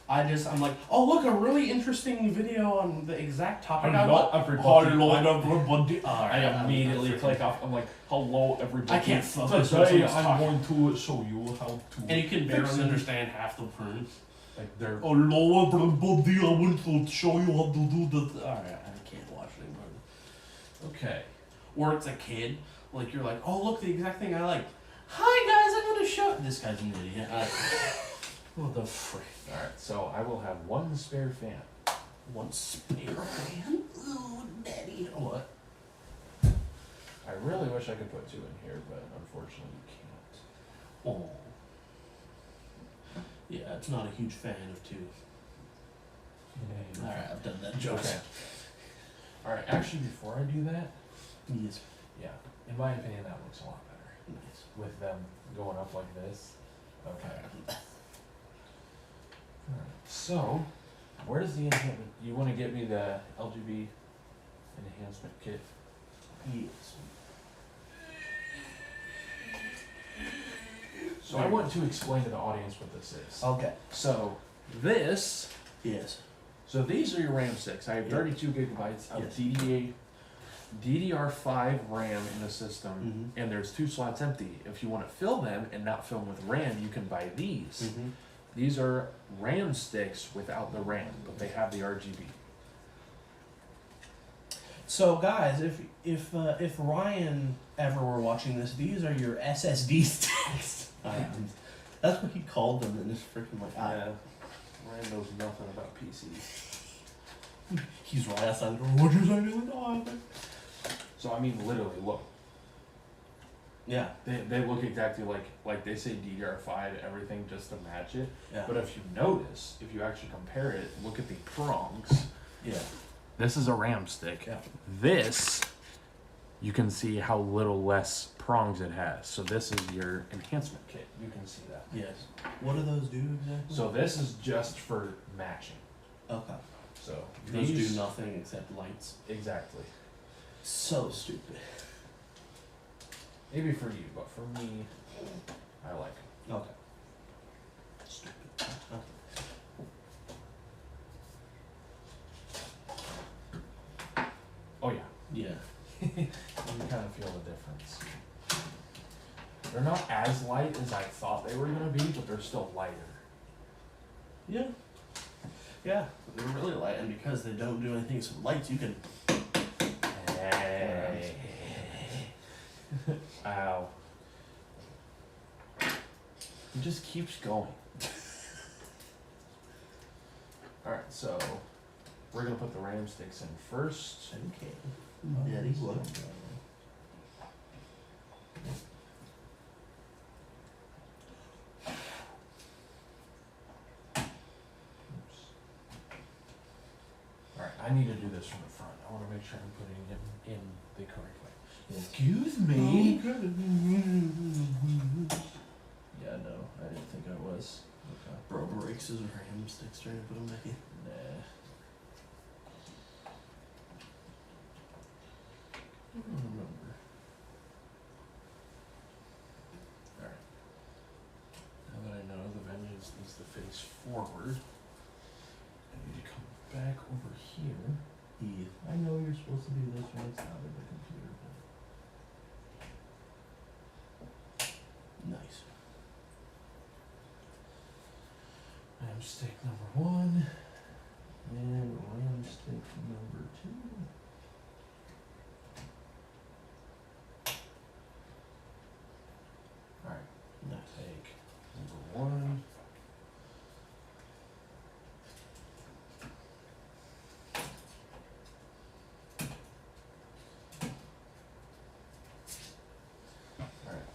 I'm like, oh look, a really interesting video on the exact topic I Hello, want. everybody. Hello, everybody. I immediately click off. I'm like, hello, everybody. I can't focus when Today someone's I'm talking. going to show you how to. And you can fix barely it. understand half the terms. Like they're. Hello, everybody. I want to show you how to do that. Alright, I can't watch it anymore. Okay. Or it's a kid. Like you're like, oh look, the exact thing I like. Hi guys, I'm gonna show. This guy's an idiot. What the frick? All right. So I will have one spare fan. One spare fan? Ooh, daddy. What? I really wish I could put two in here, but unfortunately you can't. Oh. Yeah, it's not a huge fan of two. Alright, I've done that joke. Okay. All right. Actually, before I do that, Yes. yeah, in my opinion, that looks a lot better Nice. with them going up like this. Okay. Alright, so, where's the enhancement? You want to get me the LGB enhancement kit? Yes. So I want to explain to the audience what this is. Okay. So, this, Yes. so these are your RAM sticks. I have Yeah. 32 gigabytes of Yes. DDR5 RAM in the system, Mhm. and there's 2 slots empty. If you want to fill them and not fill them with RAM, you can buy these. Mm-hmm. These are RAM sticks without the RAM, but they have the RGB. So guys, if Ryan ever were watching this, these are your SSD sticks. That's what he called them, and it's freaking like Ryan knows nothing about PCs. he's right outside the door. What'd you say? Oh, So I mean, literally, look. yeah, They look exactly like they say DDR5 everything just to match it. yeah, But if you notice, if you actually compare it, look at the prongs. yeah. This is a RAM stick. Yeah. This you can see how little less prongs it has. So this is your enhancement kit. You can see that. Yes. What do those do exactly? So this is just for matching. Okay. So Those these do nothing except lights. exactly. So stupid. Maybe for you, but for me, I like them. Okay. Stupid. Okay. Oh yeah, Yeah. you kind of feel the difference. They're not as light as I thought they were gonna be, but they're still lighter. Yeah. Yeah. They're really light, and because they don't do anything with lights, you can. Hey. Ow. It just keeps going. Alright, so we're gonna put the ram sticks in first. Okay. Daddy, what? Oops. Alright, I need to do this from the front. I wanna make sure I'm putting it in the correct way. Excuse me? Yeah, no, I didn't think I was. Okay. Bro breaks his ram sticks trying to put them back in. Nah. I don't remember. Alright. Now that I know the vengeance needs to face forward, I need to come back over here. Yeah. I know you're supposed to do this when it's not in the computer, but Nice. ram stick number 1 and ram stick number 2. Alright, now take number 1. Alright.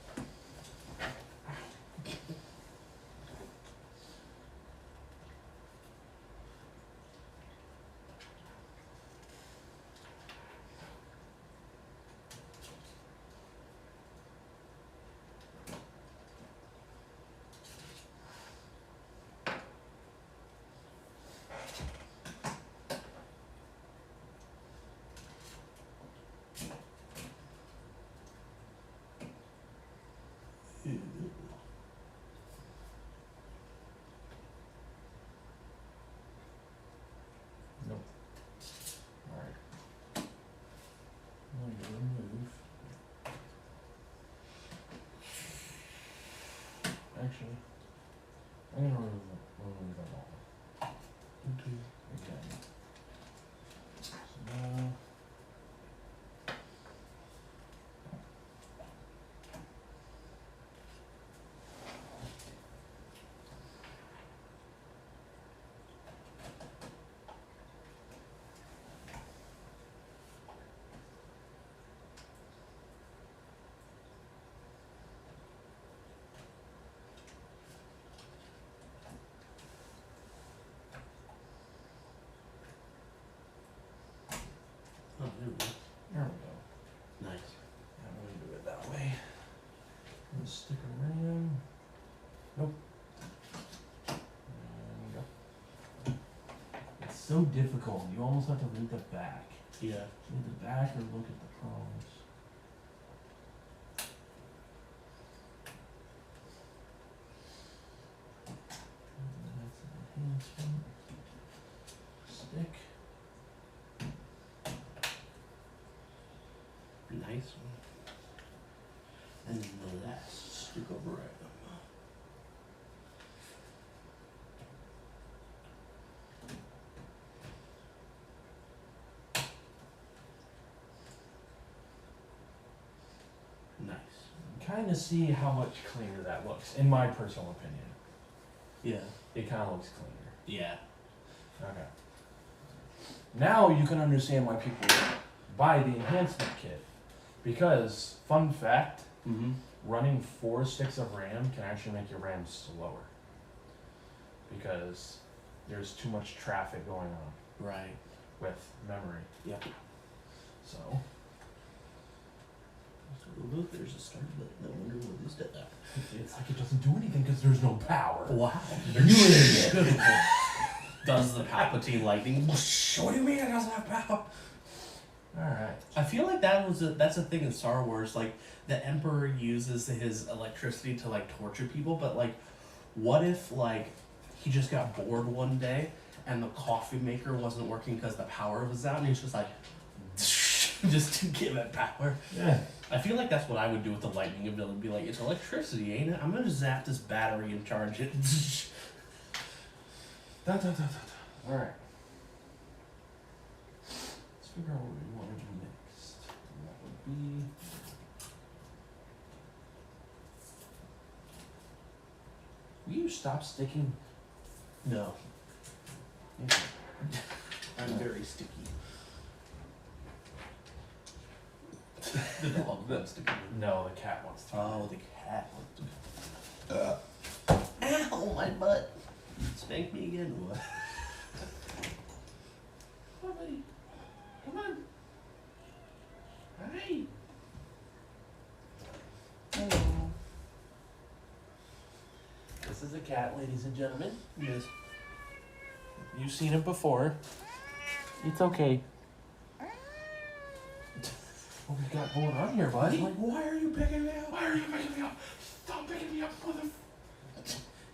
Nope. Alright. I'm going to remove. Actually, I'm going to remove them all. Okay. Again. So now. Oh, there we go. There we go. Nice. I'm going to do it that way. And stick a ram. Nope. And go. It's so difficult. You almost have to read the back. Yeah. Read the back or look at the prongs. And that's an enhancement. Stick. Nice. And the last stick over it. Nice. Kind of see how much cleaner that looks, in my personal opinion. Yeah. It kind of looks cleaner. Yeah. Okay. Now you can understand why people buy the enhancement kit. Because, fun fact, Mm-hmm. running 4 sticks of RAM can actually make your RAM slower. Because there's too much traffic going on. Right. with memory. Yep. So Oh, look, there's a start button. I wonder what is that. It's like it doesn't do anything because there's no power. Wow. Are you an idiot? Does the Palpatine lightning? What do you mean it doesn't have power? Alright. I feel like that's a thing in Star Wars. Like the Emperor uses his electricity to like torture people, but like, what if like he just got bored one day and the coffee maker wasn't working because the power was out, and he's just like, just to give it power. Yeah. I feel like that's what I would do with the lightning ability. Be like, it's electricity, ain't it? I'm gonna zap this battery and charge it. Alright. Let's figure out what we want to do next. And that would be. Will you stop sticking? No, Yeah. I'm very sticky. The dog wants to come in. No, the cat wants to. Oh, the cat wants to. Ow, my butt. Spank me again. What? Come on, buddy. Come on. Hi. Hello. This is a cat, ladies and gentlemen. Yes. You've seen it before. It's okay. What we got going on here, buddy? Like, why are you picking me up? Why are you picking me up? Stop picking me up, mother.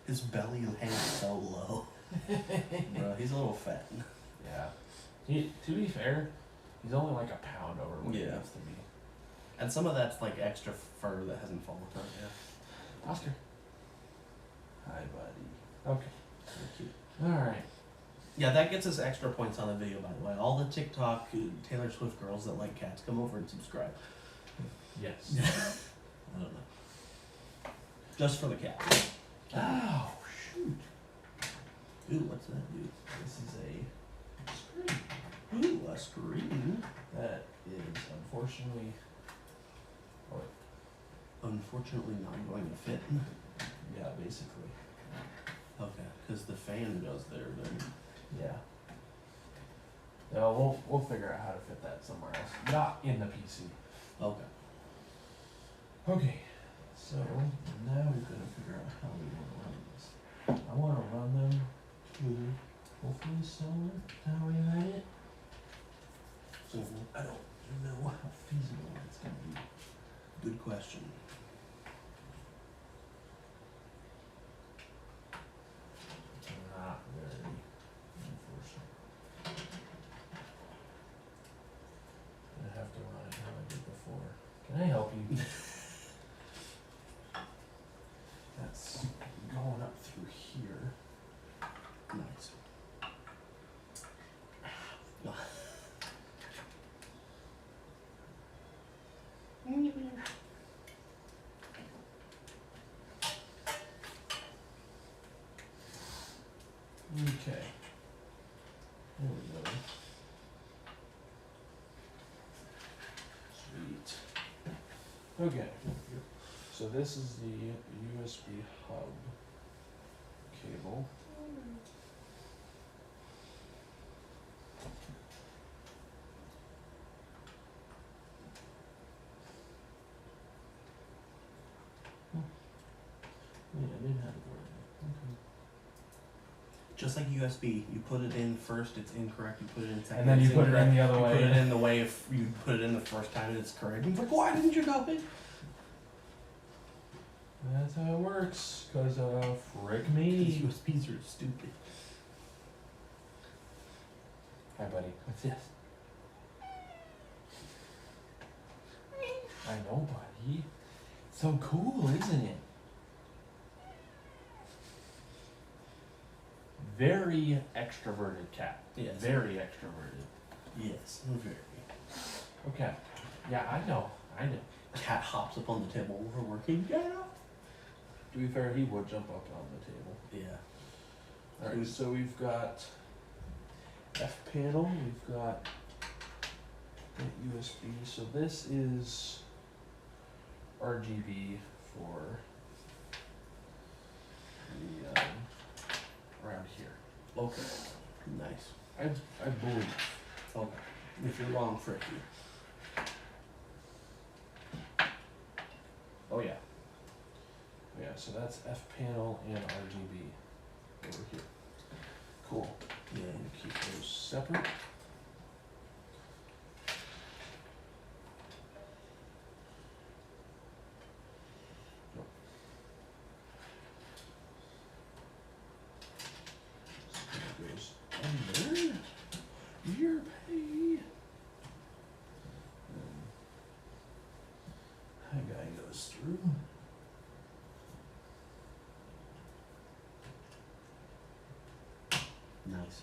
His belly hangs so low. Bro, he's a little fat. Yeah. To be fair, he's only like a pound over what he Yeah. needs to be. And some of that's like extra fur that hasn't fallen out yet. Oscar. Hi, buddy. Okay. Thank you. All right. Yeah, that gets us extra points on the video, by the way. All the TikTok Taylor Swift girls that like cats, come over and subscribe. Yes. I don't know. Just for the cat. Oh shoot! Ooh, what's that do? This is a screen Ooh, a screen. that is unfortunately. Oh, Unfortunately not going to fit. yeah, basically. Okay, because the fan goes there then. Yeah. No, we'll figure out how to fit that somewhere else. Not in the PC. Okay. Okay. So now we're gonna figure out how we want to run this. I want to run them through hopefully solar. How we ran it. So, I don't know how feasible it's gonna be. good question. Not very, unfortunately. I have to run it how I did before. Can I help you? That's going up through here. Nice. Okay. There we go. Sweet. Okay. So this is the USB hub cable. Yeah, I didn't have it working. Okay. Just like USB, you put it in first, it's incorrect. You put it in second, And then you it's put it in incorrect. the other You way. put it in the way if you put it in the first time and it's correct. And it's like, why didn't you know it? That's how it works. Cause frick These me. USBs are stupid. Hi, buddy. What's this? I know, buddy. So cool, isn't it? Very extroverted cat. Yes. Very extroverted. Yes, very. Okay. Yeah, I know. Cat hops up on the table while we're working. Get up. To be fair, he would jump up on the table. Yeah. Alright, so we've got F panel, we've got that USB. So this is RGB for the around here. Okay. Nice. I believe. Okay. If you're wrong, frick you. Alright, so that's F panel and RGB over here. Cool. Yeah. I'm gonna keep those separate. Goes under your pay. That guy goes through. Nice.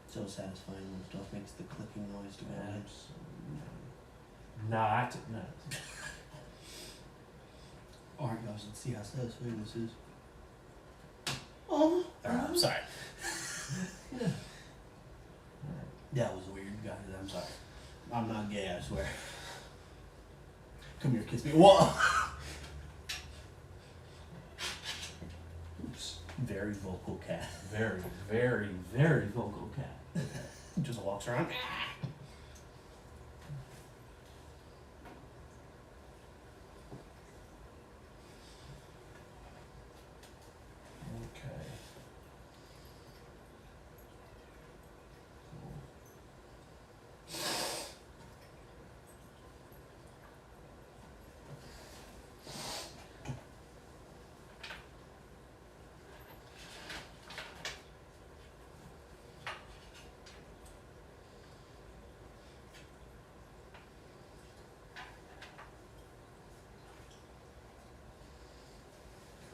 So satisfying when stuff makes the clicking noise to go in. Not. Alright guys, let's see how satisfying this is. Oh, I'm sorry. Yeah. That was weird, guys. I'm sorry. I'm not gay, I swear. Come here, kiss me. Whoa! Oops. Very vocal cat. Very, very, very vocal cat. Just walks around. Okay.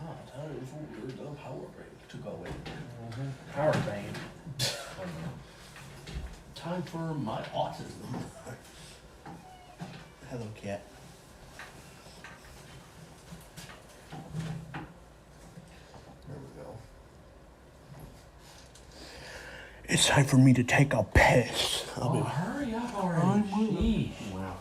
Ah, time for the power break to go in. Power bang. Time for my autism. Hello, cat. There we go. It's time for me to take a piss. Oh, hurry up already. Sheesh. Wow.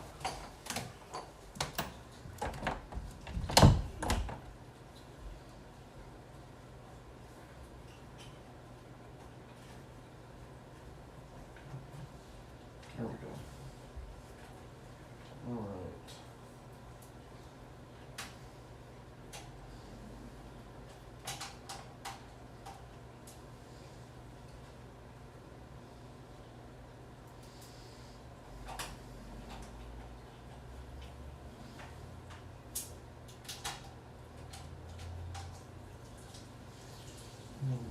There we go. Alright. There we go.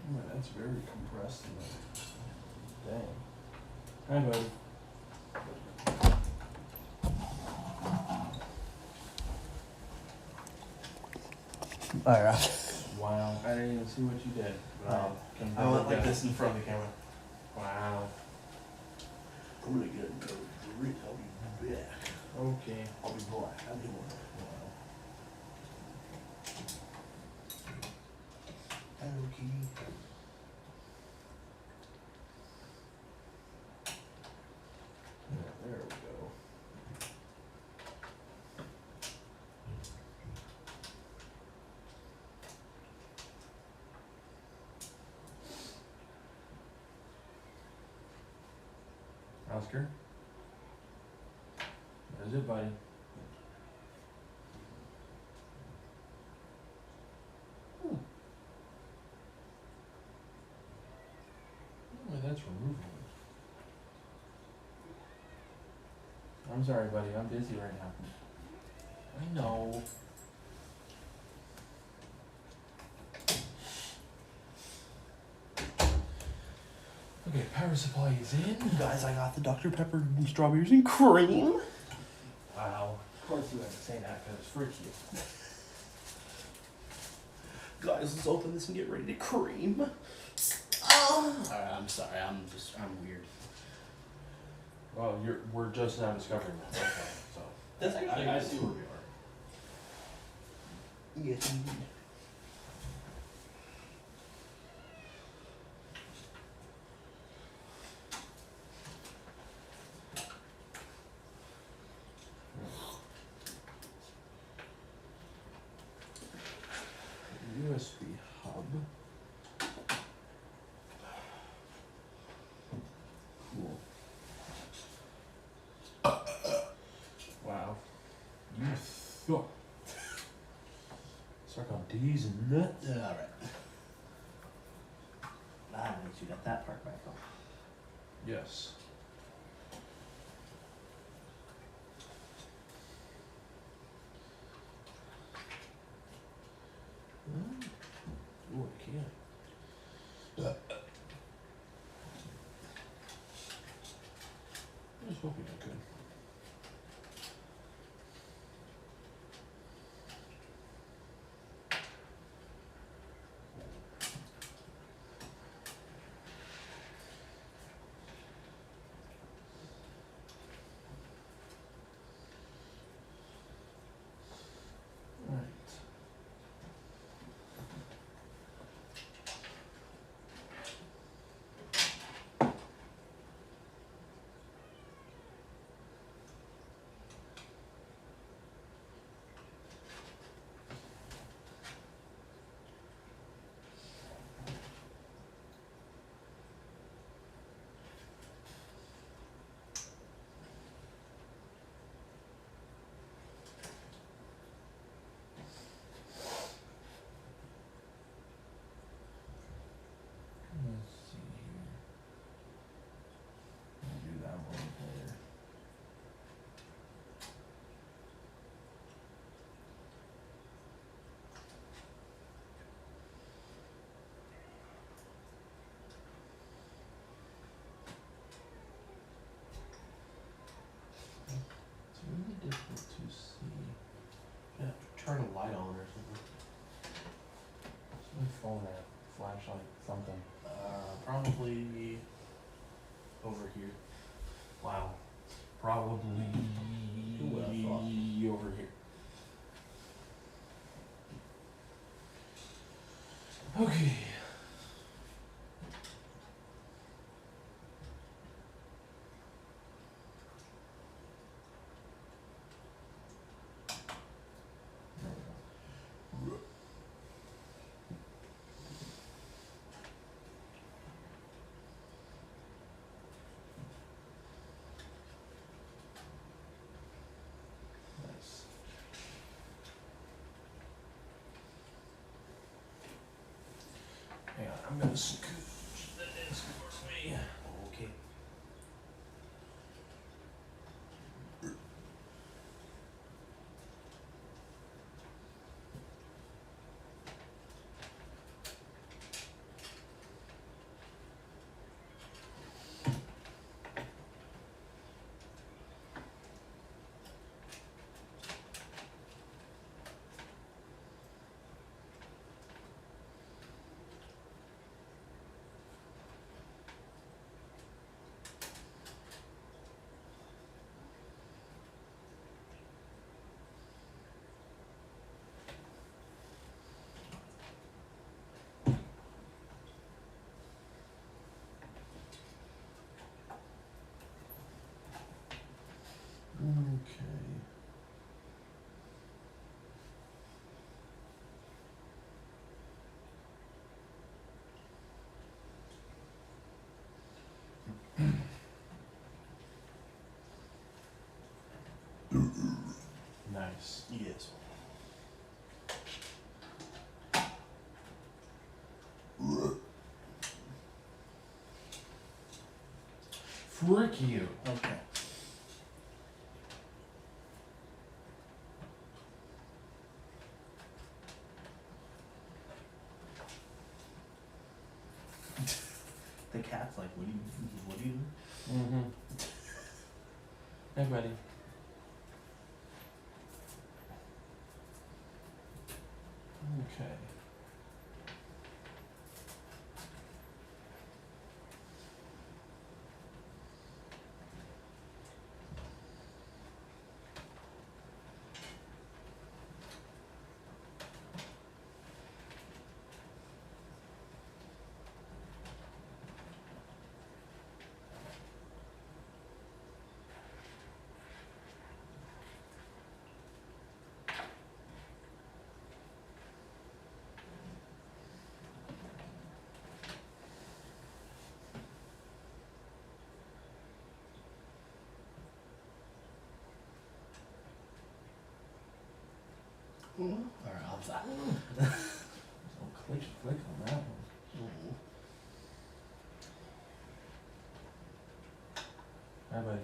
Man, that's very compressed. Dang. Hi, buddy. Alright. Wow. I didn't even see what you did. Wow. I went like this in front of the camera. Wow. I'm gonna get a drink. I'll be back. Okay. I'll be back. I'll be back. Hello, kitty. Yeah, there we go. Oscar? What is it, buddy? Oh, that's removable. I'm sorry, buddy. I'm busy right now. I know. Okay, power supply is in. Guys, I got the Dr. Pepper and strawberries and cream. Wow. Of course you had to say that because it's freaky. Guys, let's open this and get ready to cream. Oh. Alright, I'm sorry. I'm weird. Well, we're just now discovering that. Okay, so. That's actually I see where we are. Yes, indeed. these nuts. Alright. At least you got that part back on. Yes. Ooh, I can't. I was hoping I could. Alright. Let's see here. I'll do that one later. It's really difficult to see. Yeah, turn a light on or something. My phone app, flashlight, something. Probably over here. Wow. Probably Who would have thought? over here. Okay. Nice. Hang on, I'm gonna scooch that in towards me. Okay. Okay. Nice. Yes. Frick you. Okay. The cat's like, what do you do? Mm-hmm. Hey, buddy. Okay. Or outside. Oh, click on that one. Hi, buddy.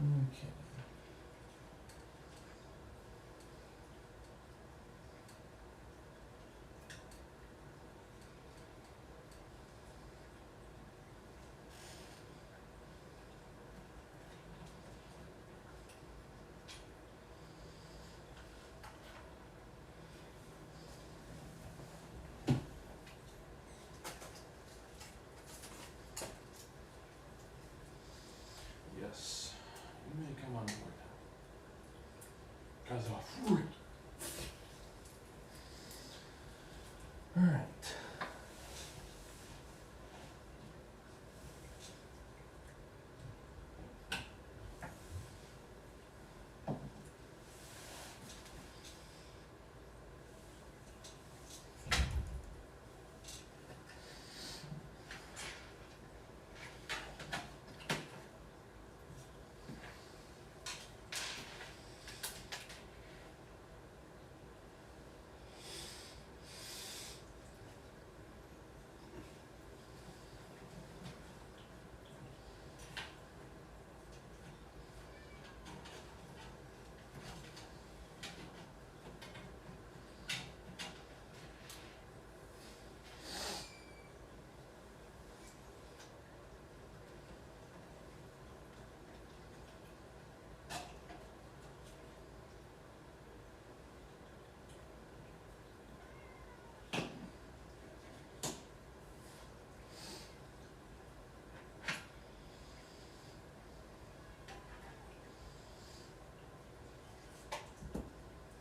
Okay. Yes. You may come on board now. Cause I'm free. Alright.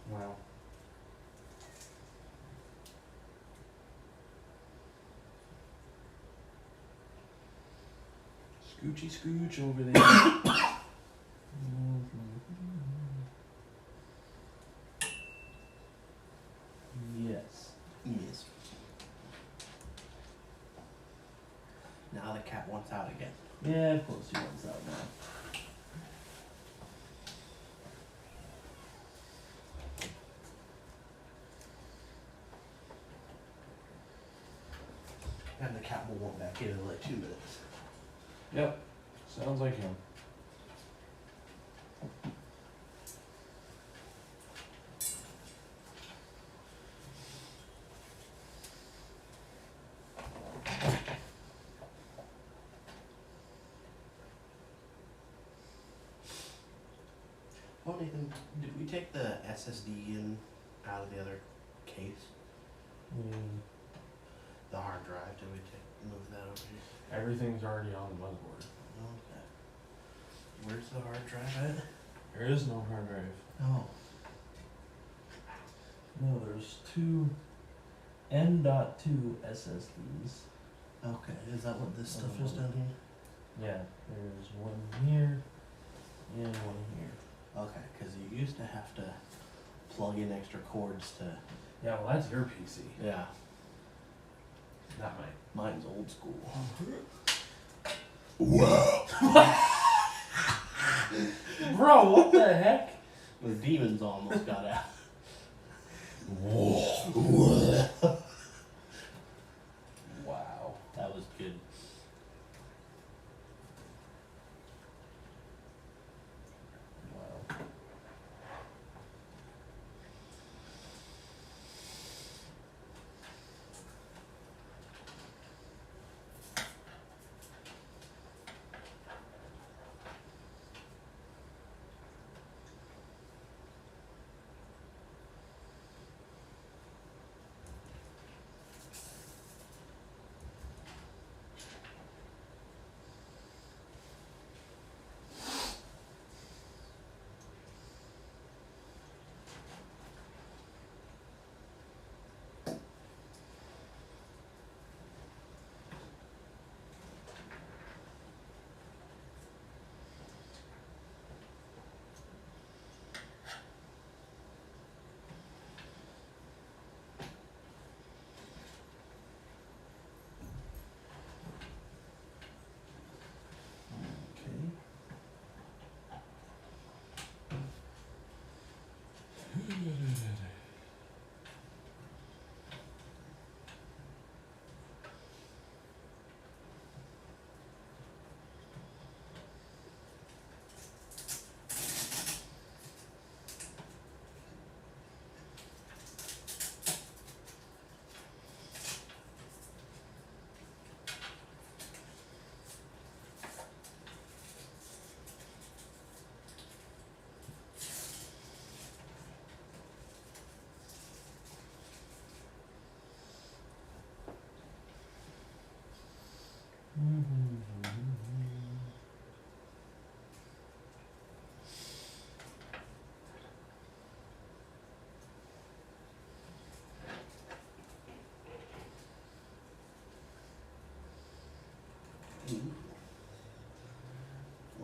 Wow. Scoochy scooch over there. Yes. Yes. Now the cat wants out again. Yeah, of course he wants out now. And the cat will want back in like 2 minutes. Yep. Sounds like him. Well, Nathan, did we take the SSD in out of the other case? The hard drive, did we move that over here? Everything's already on the motherboard. Okay. Where's the hard drive at? There is no hard drive. Oh. No, there's two N.2 SSDs. Okay, is that what this stuff is down here? Yeah, there's one here and one here. Okay, because you used to have to plug in extra cords to... Yeah, well that's your PC, Yeah. not mine. Mine's old school. Bro, what the heck? The demons almost got out. Wow. That was good. Wow.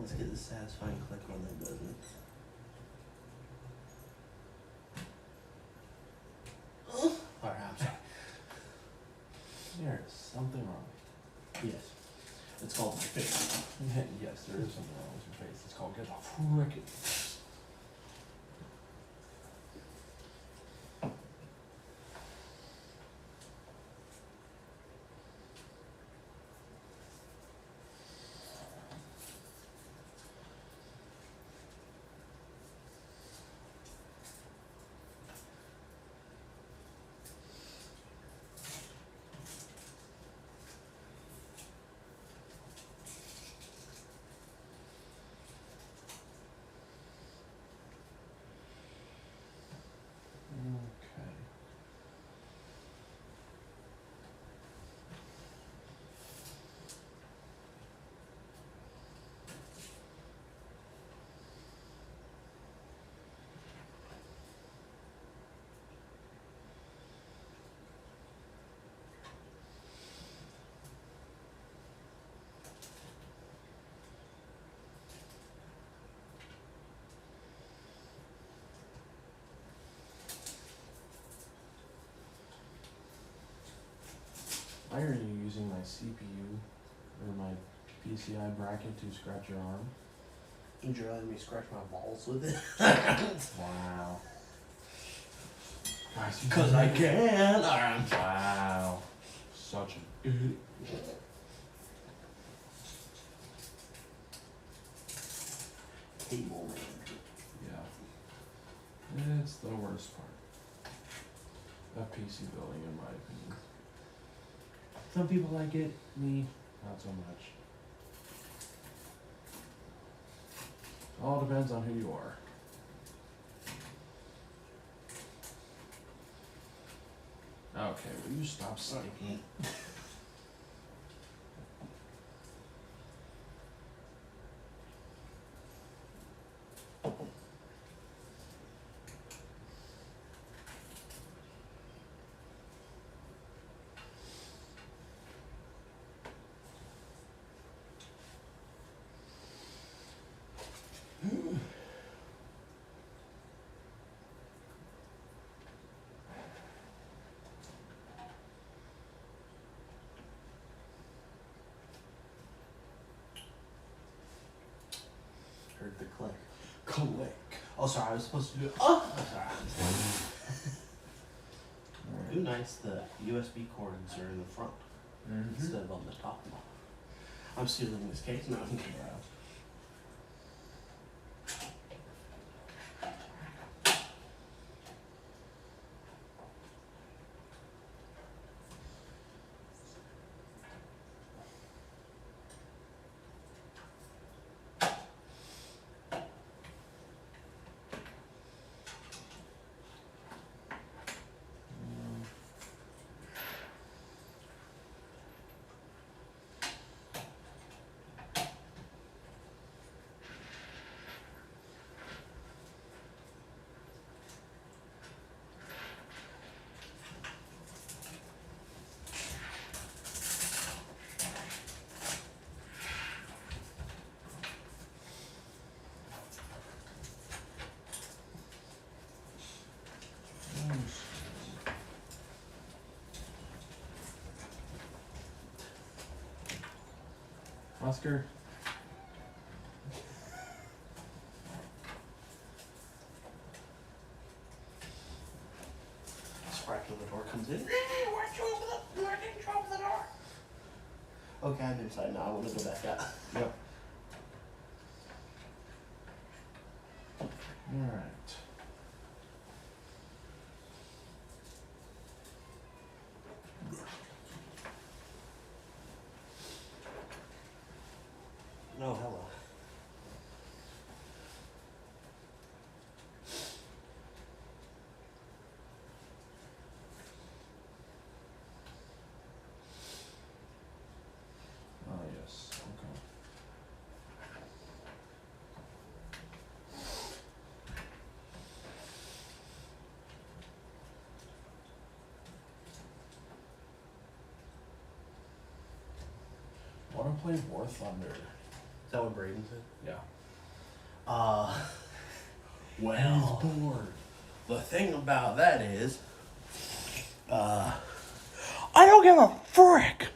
Let's get the satisfying click on that button. Alright, I'm sorry. There is something wrong. Yes. It's called my face. Yes, there is something wrong with your face. It's called get the frickin'. Okay. Why are you using my CPU or my PCI bracket to scratch your arm? Would you rather me scratch my balls with it? Wow. Guys, you Because I can. Alright. Wow. Such an idiot. Cable manager. Yeah. It's the worst part of PC building, in my opinion. Some people like it, me, not so much. All depends on who you are. Okay, will you stop sticking? Heard the click. Click. Oh, sorry, I was supposed to do it. Oh! Sorry. Ooh, Alright. nice. The USB cords are in the front Mm-hmm. instead of on the top. I'm stealing this case now. Oscar. Scratch when the door comes in. Why didn't you open the door? Okay, I'm inside now. I want to go back out. Yep. Alright. No, hello. Oh, yes. Okay. I want to play War Thunder. that what Braden said? Yeah. Well, He's bored. the thing about that is, I don't give a frick.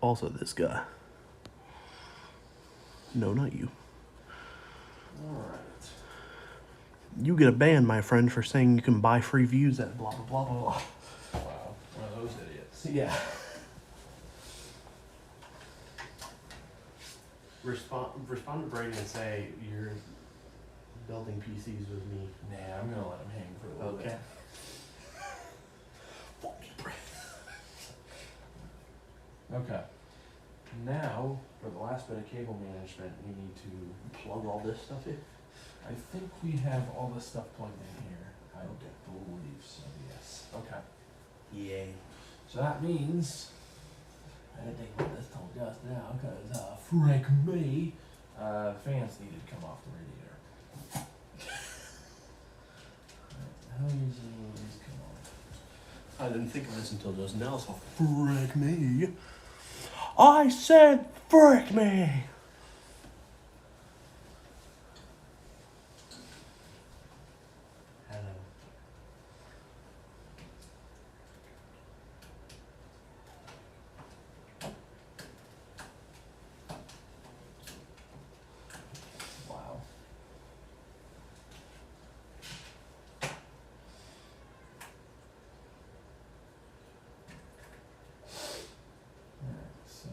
Also, this guy. No, not you. Alright. You get a ban, my friend, for saying you can buy free views at blah, blah, blah, blah, blah. Wow. One of those idiots. Yeah. Respond to Brady and say you're building PCs with me. Nah, I'm gonna let him hang for a little Okay. bit. Okay. Now, for the last bit of cable management, we need to Plug all this stuff in. I think we have all this stuff plugged in here. I believe so, yes. Okay. Yay. So that means, I didn't think about this till just now, because, frick me, the fans needed to come off the radiator. How easily will these come off? I didn't think of this until just now, so frick me. I said frick me. Hello. Wow. Alright, so.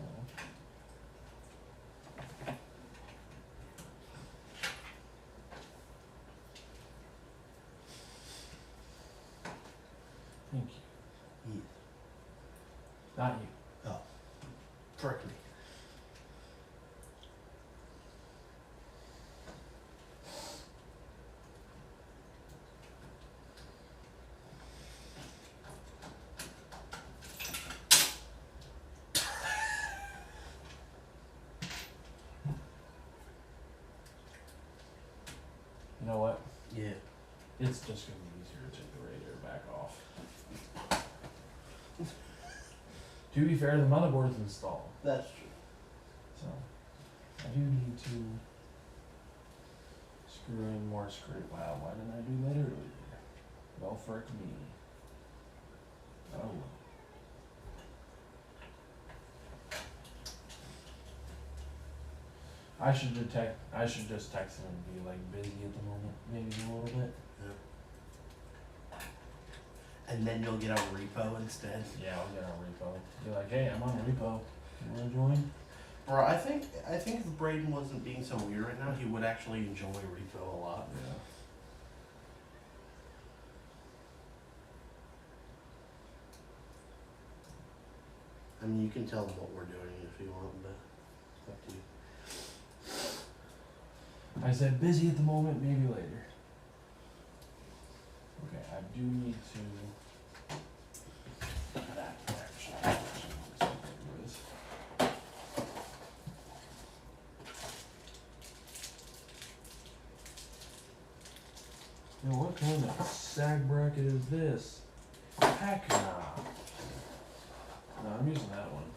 Thank you. Yeah. Not you. Oh. Frick me. You know what? Yeah. It's just gonna be easier to take the radiator back off. To be fair, the motherboard's installed, That's true. so I do need to screw in more screw. Wow, why didn't I do that earlier? Well, frick me. Oh. I should just text him and be like busy at the moment, maybe a little bit. And then you'll get a repo instead. Yeah, I'll get on repo. Be like, hey, I'm on repo. You wanna join? Bro, I think if Braden wasn't being so weird right now, he would actually enjoy repo a lot. Yeah. I mean, you can tell him what we're doing if you want, but it's up to you. I said busy at the moment, maybe later. Okay, I do need to. That actually. You know, what kind of sag bracket is this? Heck nah. No, I'm using that one.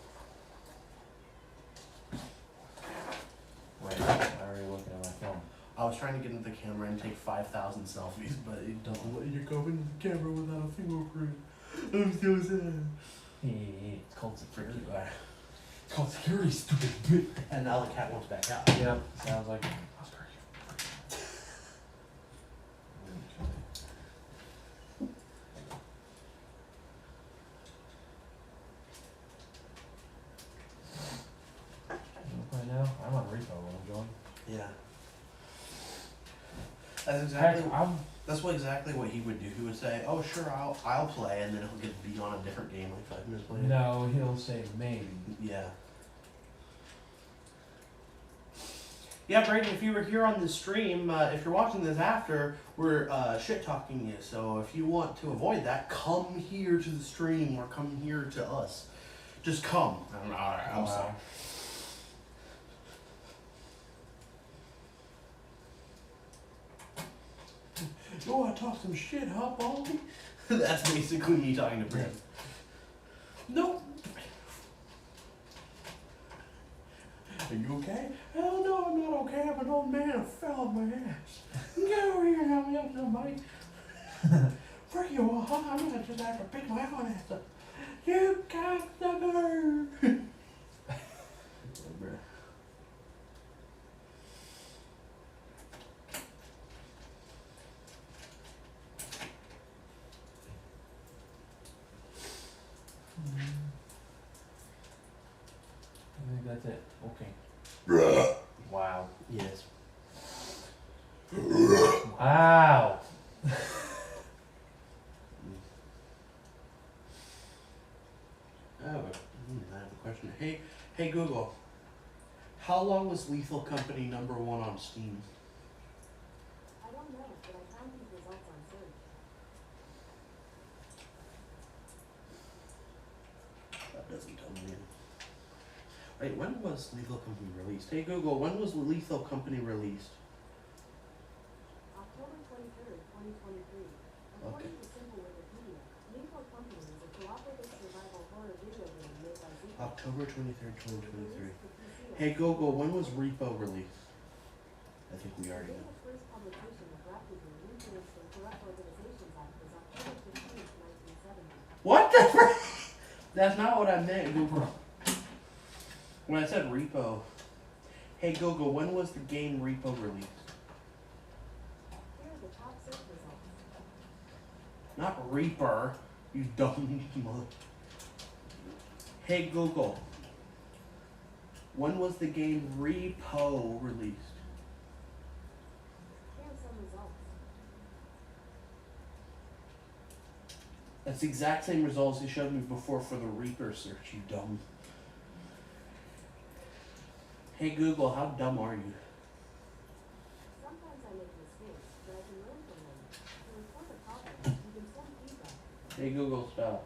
Wait, I'm already looking at my phone. I was trying to get into the camera and take 5,000 selfies, but it doesn't let you go into the camera without a fingerprint. I'm so sad. It's called security. Freaky. It's called security, stupid bitch. And now the cat wants back out. Yep, sounds like it. Right now, I'm on repo when I'm joining. Yeah. That's Heck, exactly. That's exactly what he would do. He would say, "Oh, sure, I'll play," and then he'll get to be on a different game like 5 minutes later. No, he'll say maybe. Yeah. Yeah, Brayden, if you were here on the stream, if you're watching this after, we're shit talking you. So if you want to avoid that, come here to the stream or come here to us. Just come. Alright, I'm sorry. You want to talk some shit, huh, Baldy? That's basically me talking to Brayden. Nope. No, I'm not okay. I'm an old man. I fell on my ass. Get over here and help me up, somebody. Frick you all, huh? I'm gonna just have to pick my own ass up. You cocksucker! I think that's it. Okay. Wow. Yes. Wow. I have a question. Hey Google. How long was Lethal Company #1 on Steam? I don't know, but I found these results on search. That doesn't tell me anything. Wait, when was Lethal Company released? Hey Google, when was Lethal Company released? October 23rd, 2023. According to Simple Wikipedia, Lethal Company is a cooperative survival horror video game made by Zika. October 23rd, 2023. Released for PC Hey Google, when was Repo released? I think we The already date know. of first publication of Rapidly Influenced and Corrupt Organizations Act was October 15th, 1970. What the frick? That's not what I meant, Google. When I said Repo. Hey Google, when was the game Repo released? Here are the top search results. Not Reaper, you dumb mother. Hey Google, when was the game Repo released? Here are some results. That's the exact same results you showed me before for the Reaper search, you dumb. Hey Google, how dumb are you? Sometimes I make mistakes, but I can learn from them. To report a problem, you can send feedback. Hey Google, stop.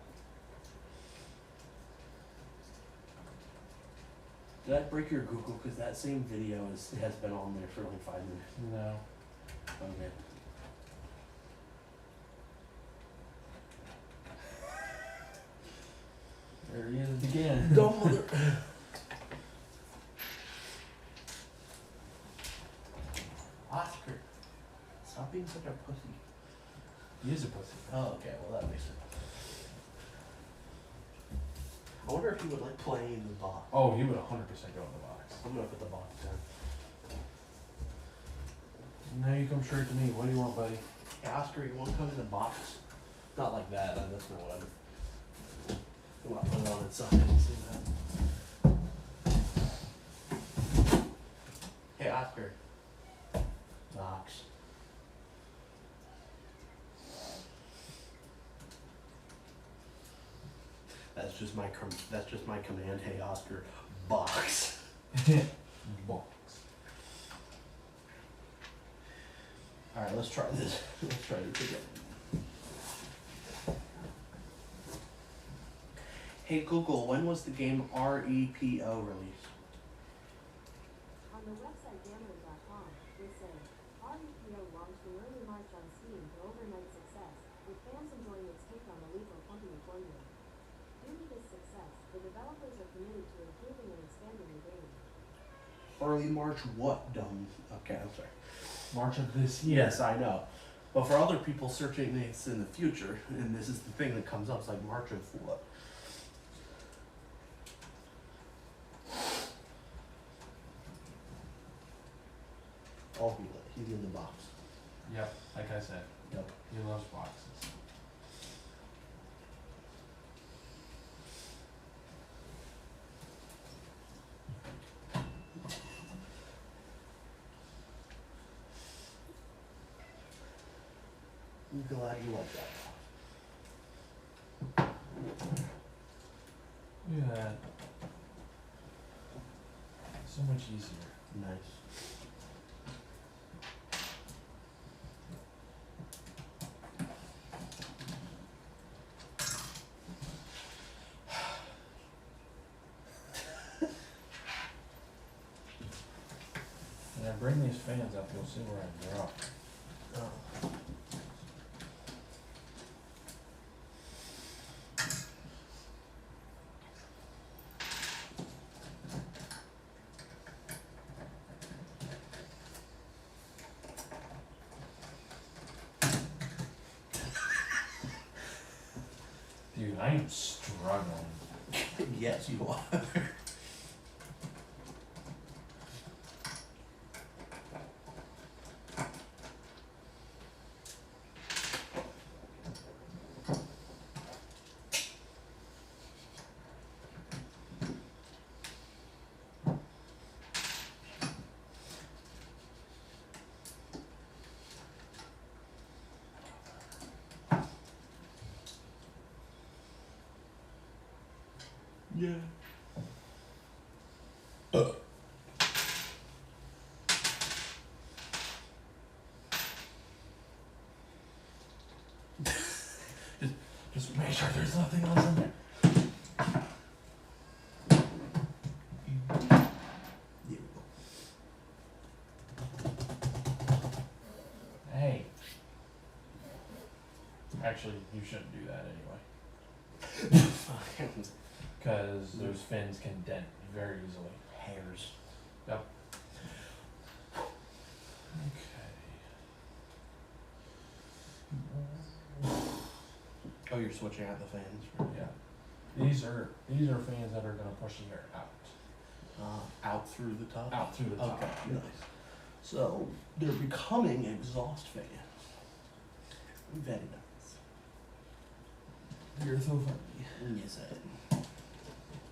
Did I break your Google? Because that same video has been on there for like 5 minutes. No. Okay. There he is again. Dumb mother. Oscar, stop being such a pussy. He is a pussy. Oh, okay. Well, that makes sense. I wonder if he would like play in the box. Oh, he would 100% go in the box. I'm gonna put the box down. Now you come straight to me. What do you want, buddy? Hey, Oscar, you want to come in the box? Not like that. That's not what I'm. I want to put it on its side. See that? Hey, Oscar. Box. That's just my command. Hey, Oscar. Box. Box. All right, let's try this. Let's try this again. Hey Google, when was the game REPO released? On the website gambling.com, they say, REPO launched in early March on Steam to overnight success, with fans enjoying its take on the Lethal Company formula. Due to this success, the developers are committed to improving and expanding the game. Early March what, dumb? Okay, I'm sorry. March of this year. Yes, I know. But for other people searching this in the future, and this is the thing that comes up, it's like March of what? Oh, he's in the box. Yep, like I said. Yep. He loves boxes. I'm glad you like that. Look at that. So much easier. Nice. When I bring these fans up, you'll see where I drop. Oh. I'm struggling. Yes, you are. Yeah. Just make sure there's nothing else in there. There we go. Hey. Actually, you shouldn't do that anyway. Because those fins can dent very easily. Hairs. Yep. Okay. Oh, you're switching out the fans. Right? Yeah. These are fans that are gonna push the air out. Out through the top. Out through the top. Okay, nice. So they're becoming exhaust fans. Very nice. You're so funny. Yes, I am.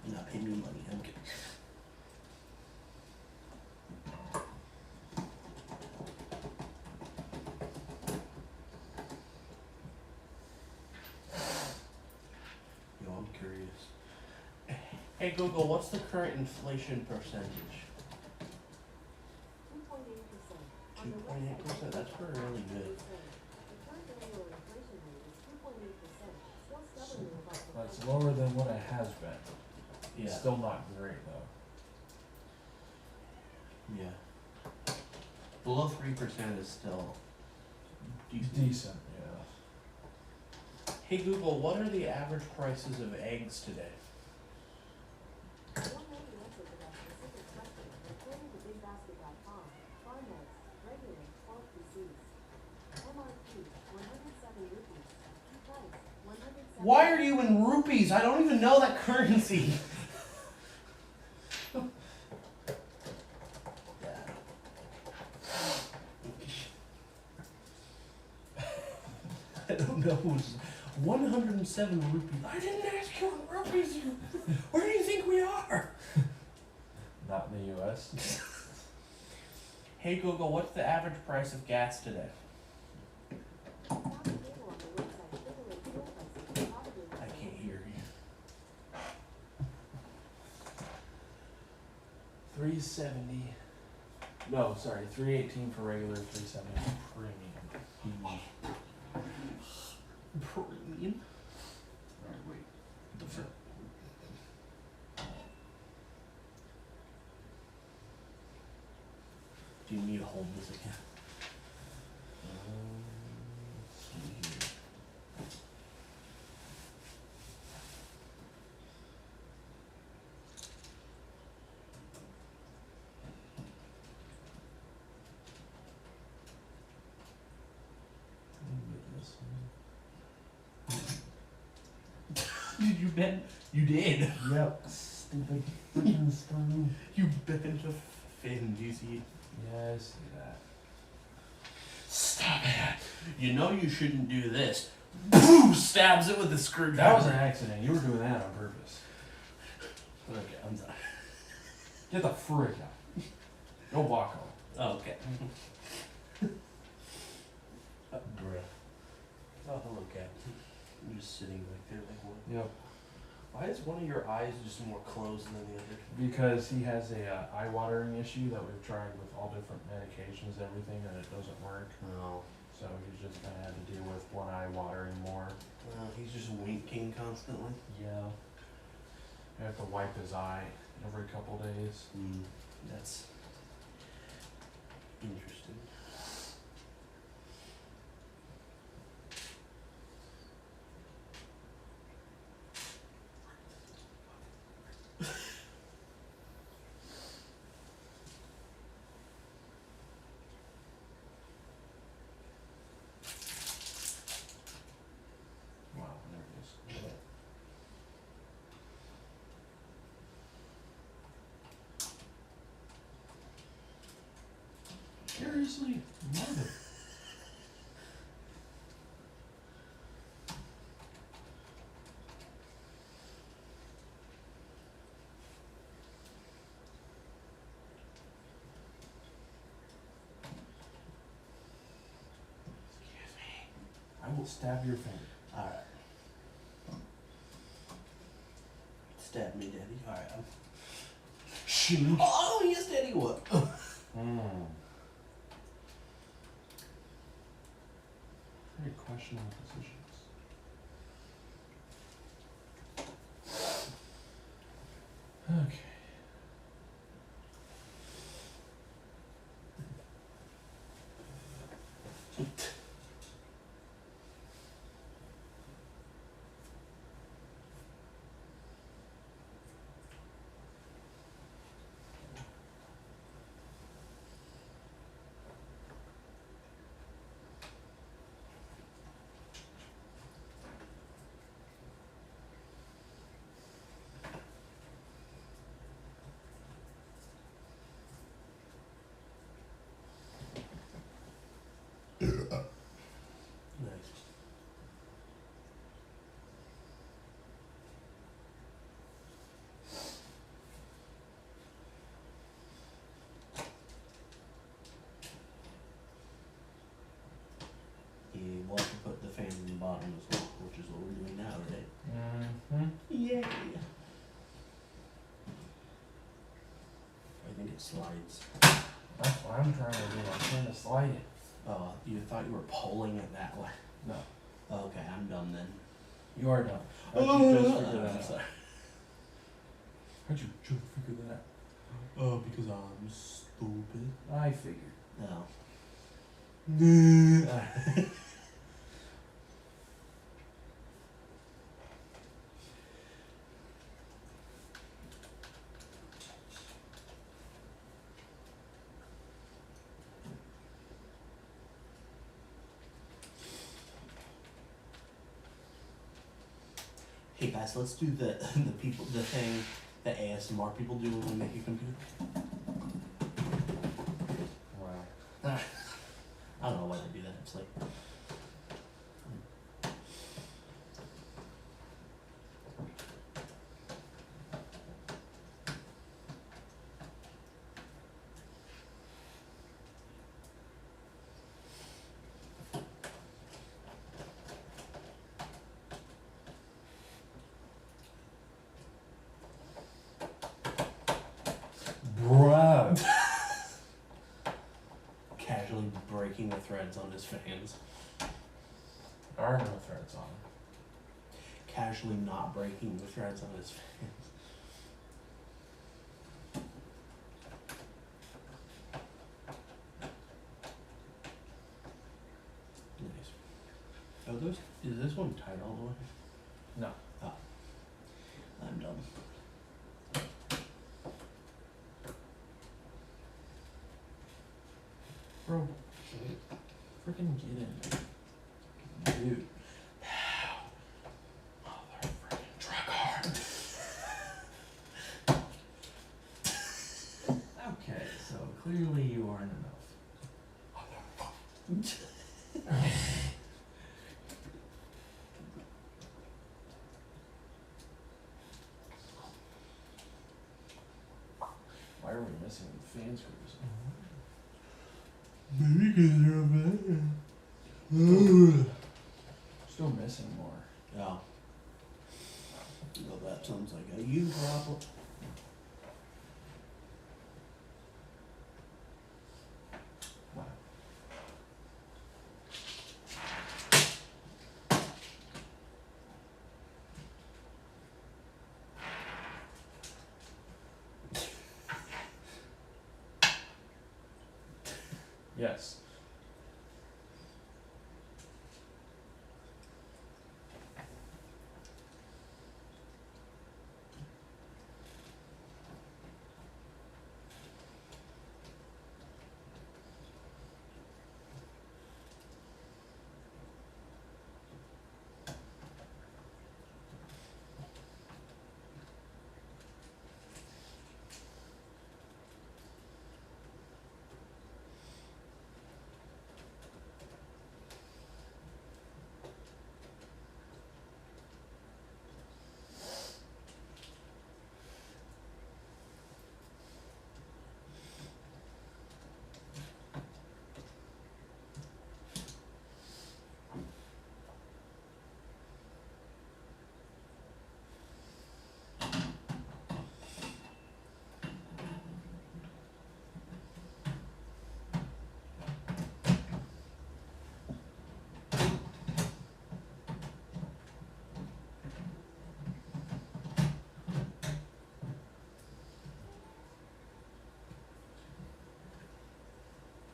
You're not paying me money. I'm kidding. Yo, I'm curious. Hey Google, what's the current inflation percentage? 2.8%. That's really good. The current annual inflation rate is 2.8%, still stubbornly above the. That's lower than what it has been. Yeah. Still not great though. Yeah. Below 3% is still decent. Decent, yeah. Hey Google, what are the average prices of eggs today? I don't know the answer to that specific question, but according to BigBasket.com, farm eggs, regular, 12 PCs. MRP, 107 rupees. Price, 107. Why are you in rupees? I don't even know that currency. I don't know. It was 107 rupees. I didn't ask you in rupees. Where do you think we are? Not in the US. Hey Google, what's the average price of gas today? Found a table on the website Triple A fuel prices, probably I can't hear you. 370. No, sorry, 318 for regular, 370 for premium. Premium? Alright, wait. Do you need to hold this again? Let's see here. Did you bend? You did. Yep, stupid freaking screw. You bent the fin. Do you see? Yeah, I see that. Stop it. You know you shouldn't do this. Boom! Stabs it with the screwdriver. That was an accident. You were doing that on purpose. Okay, I'm sorry. Get the frick out. Go walk on. Oh, okay. Oh, hello, cat. I'm just sitting back there like what? Yep. Why is one of your eyes just more closed than the other? Because he has a eye watering issue that we've tried with all different medications and everything, and it doesn't work. No. So he's just gonna have to deal with one eye watering more. He's just winking constantly. Yeah. I have to wipe his eye every couple days. That's interesting. Wow, there it is. Seriously, mother. Excuse me. I will stab your finger. Alright. Stab me, Daddy. Alright. Shoot. Oh, yes, Daddy, what? Very questionable decisions. Okay. Nice. Yeah, we'll have to put the fan in the bottom as well, which is what we're doing now, right? Mm-hmm. Yay! I think it slides. That's what I'm trying to do. I'm trying to slide it. Oh, you thought you were pulling it that way. No. Okay, I'm done then. You are done. How'd you just figure I'm that out? sorry. How'd you just figure that out? Oh, because I'm stupid. I figured. No. Hey guys, let's do the thing that ASMR people do when we make a computer. Wow. I don't know why they do that. It's like Bruh. casually breaking the threads on his fans. There are no threads on. Casually not breaking the threads on his fans. Nice. Oh, is this one tight all the way? No. Oh. I'm done. Bro. Freaking get in. Dude. Mother freaking truck hard. Okay, so clearly you aren't enough. Why are we missing the fan screws? Maybe because they're bad. Still missing more. Yeah. Well, that sounds like a you problem. Wow. Yes.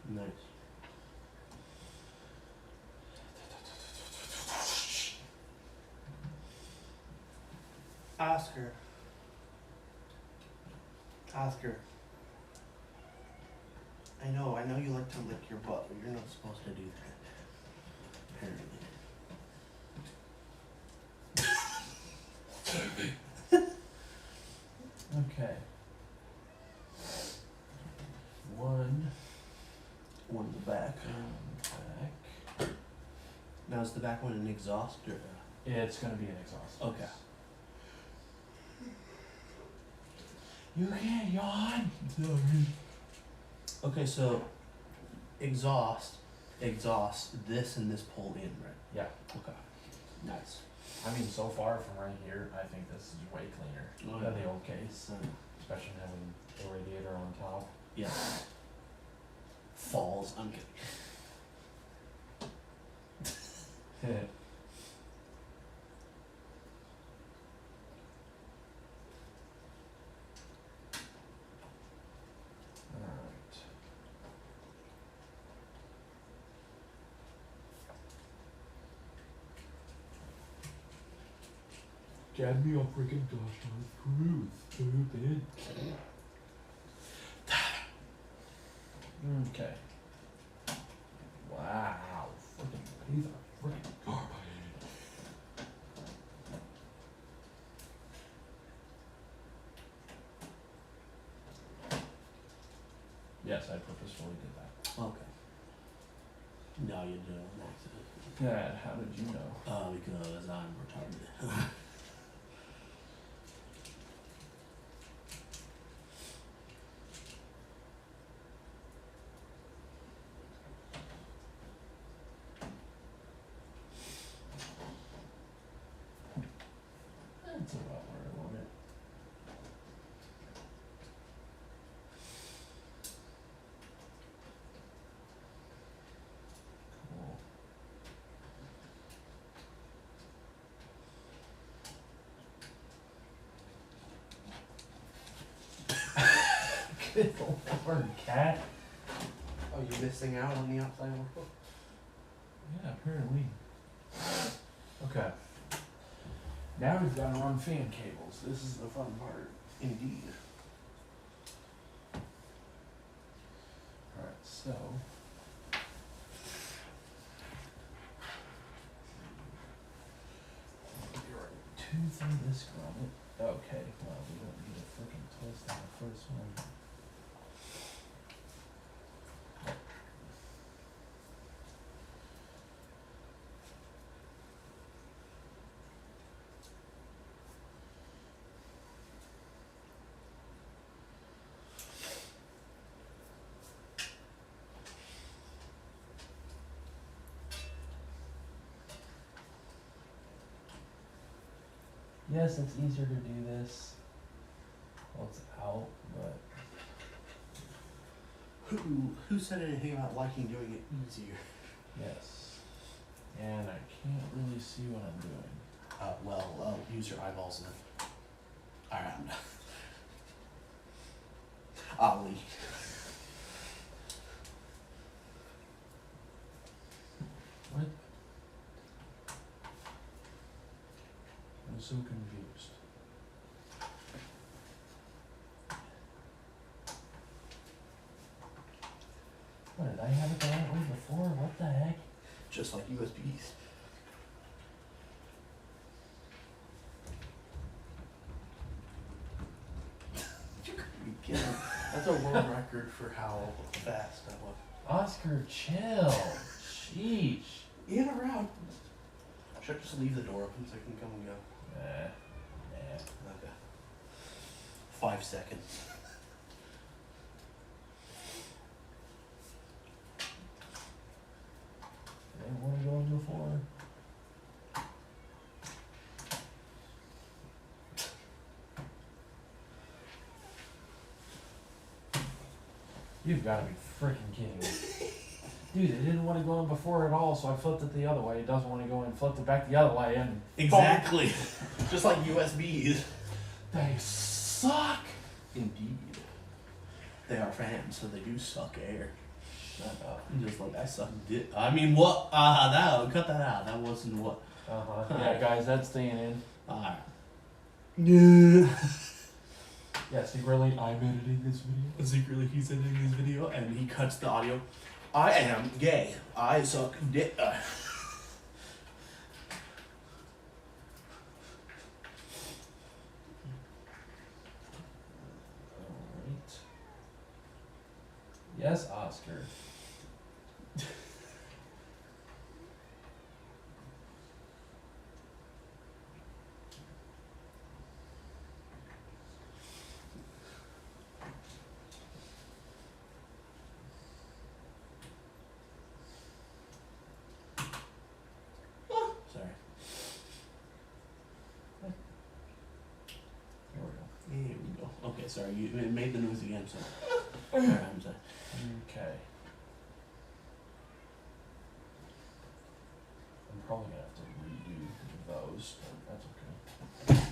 Nice. Oscar. I know you like to lick your butt, but you're not supposed to do that. Apparently. Okay. One One in the back. back. Now is the back one an exhaust or? It's gonna be an exhaust. Okay. You can't yawn. Okay, so exhaust, this and this pull in, right? Yeah. Okay. Nice. I mean, so far from right here, I think this is way cleaner than the old case, especially having the radiator on top. Yeah. Falls. I'm kidding. Alright. Jab me on freaking gosh darn stupid. Okay. Wow. Freaking these are freaking garbage. Yes, I purposefully did that. Okay. No, you did it on accident. Dad, how did you know? Because I'm retarded. That's about where I want it. Cool. Good lord, cat. Oh, you missing out on the outside world? Yeah, apparently. Okay. Now we've got to run fan cables. This is the fun part. Indeed. Alright, so. Two through this grommet. Okay, well, we don't need a freaking twist on the first one. Yes, it's easier to do this. Well, it's out, but Who said anything about liking doing it easier? yes. And I can't really see what I'm doing. Well, use your eyeballs then. Alright, I'm done. Ollie. What? I'm so confused. What, did I have it the right way before? What the heck? Just like USBs. You couldn't be kidding. That's a world record for how fast that was. Oscar, chill. Sheesh. In or out? Should I just leave the door open so I can come and go? Nah. Okay. 5 seconds. I didn't want to go in before. You've got to be freaking kidding me. Dude, it didn't want to go in before at all, so I flipped it the other way. It doesn't want to go in, flipped it back the other way, and Exactly. Just like USBs. they suck. Indeed. They are fans, so they do suck air. Shut And just like I suck dick. I mean, what? Cut that out. That wasn't what. Yeah, guys, that's staying in. Alright. Yeah, secretly, I'm editing this video. Secretly, he's editing this video and he cuts the audio. I am gay. I suck dick. Alright. Yes, Oscar. Sorry. Here we go. Here we go. Okay, sorry. You it made the noise again, so. Alright, I'm sorry. Okay. I'm probably gonna have to redo those, but that's okay.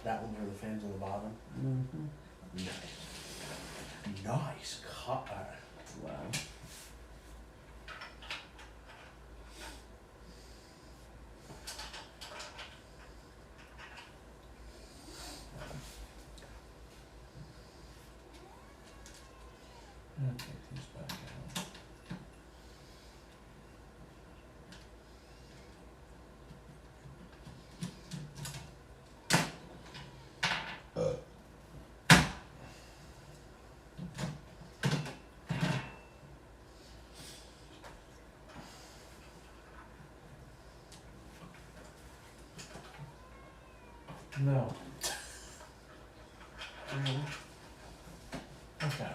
That one's where the fan's on the bottom. Mm-hmm. Nice. Nice cut. Wow. Okay, who's back out? No. Really? Okay.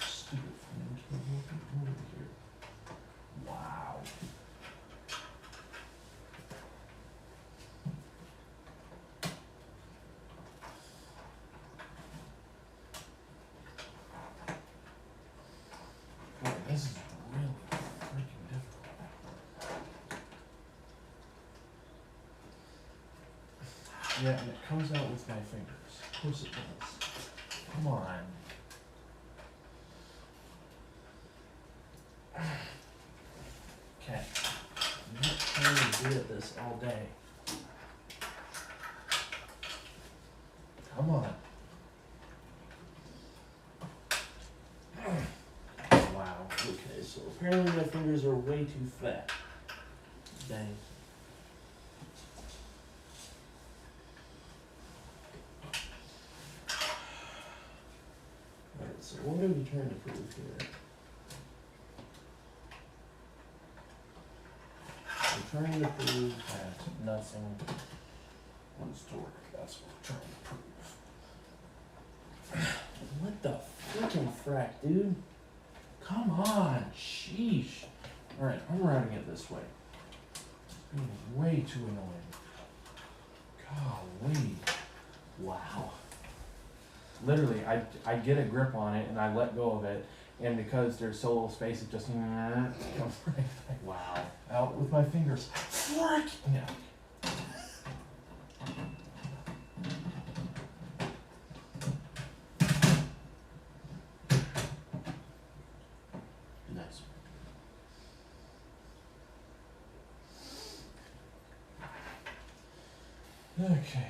Stupid thing. Can't move it over here. Wow. Boy, this is really freaking difficult. Yeah, and it comes out with my fingers. Of course it does. Come on. Okay. I'm not trying to be at this all day. Come on. Wow. Okay, so apparently my fingers are way too fat. Dang. Alright, so what are we trying to prove here? We're trying to prove that Nothing wants to work. That's what we're trying to prove. what the freaking frack, dude? Come on, sheesh. Alright, I'm routing it this way. It's being way too annoying. Golly. Wow. Literally, I get a grip on it and I let go of it, and because there's so little space, it just comes right back Wow. out with my fingers. Frick! Yeah. Nice. Okay.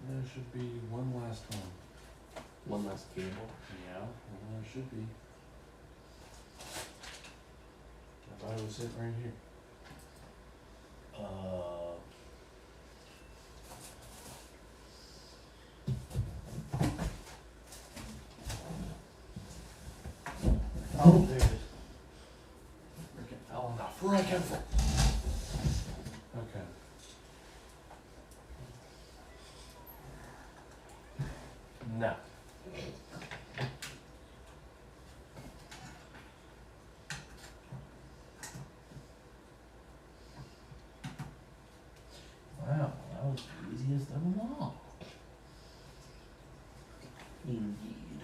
There should be one last one. One last cable. Yeah. it should be. I thought it was sitting right here. Oh, there it is. Frickin' fell on the frickin' floor. Okay. No. Wow, that was the easiest of them all. Indeed.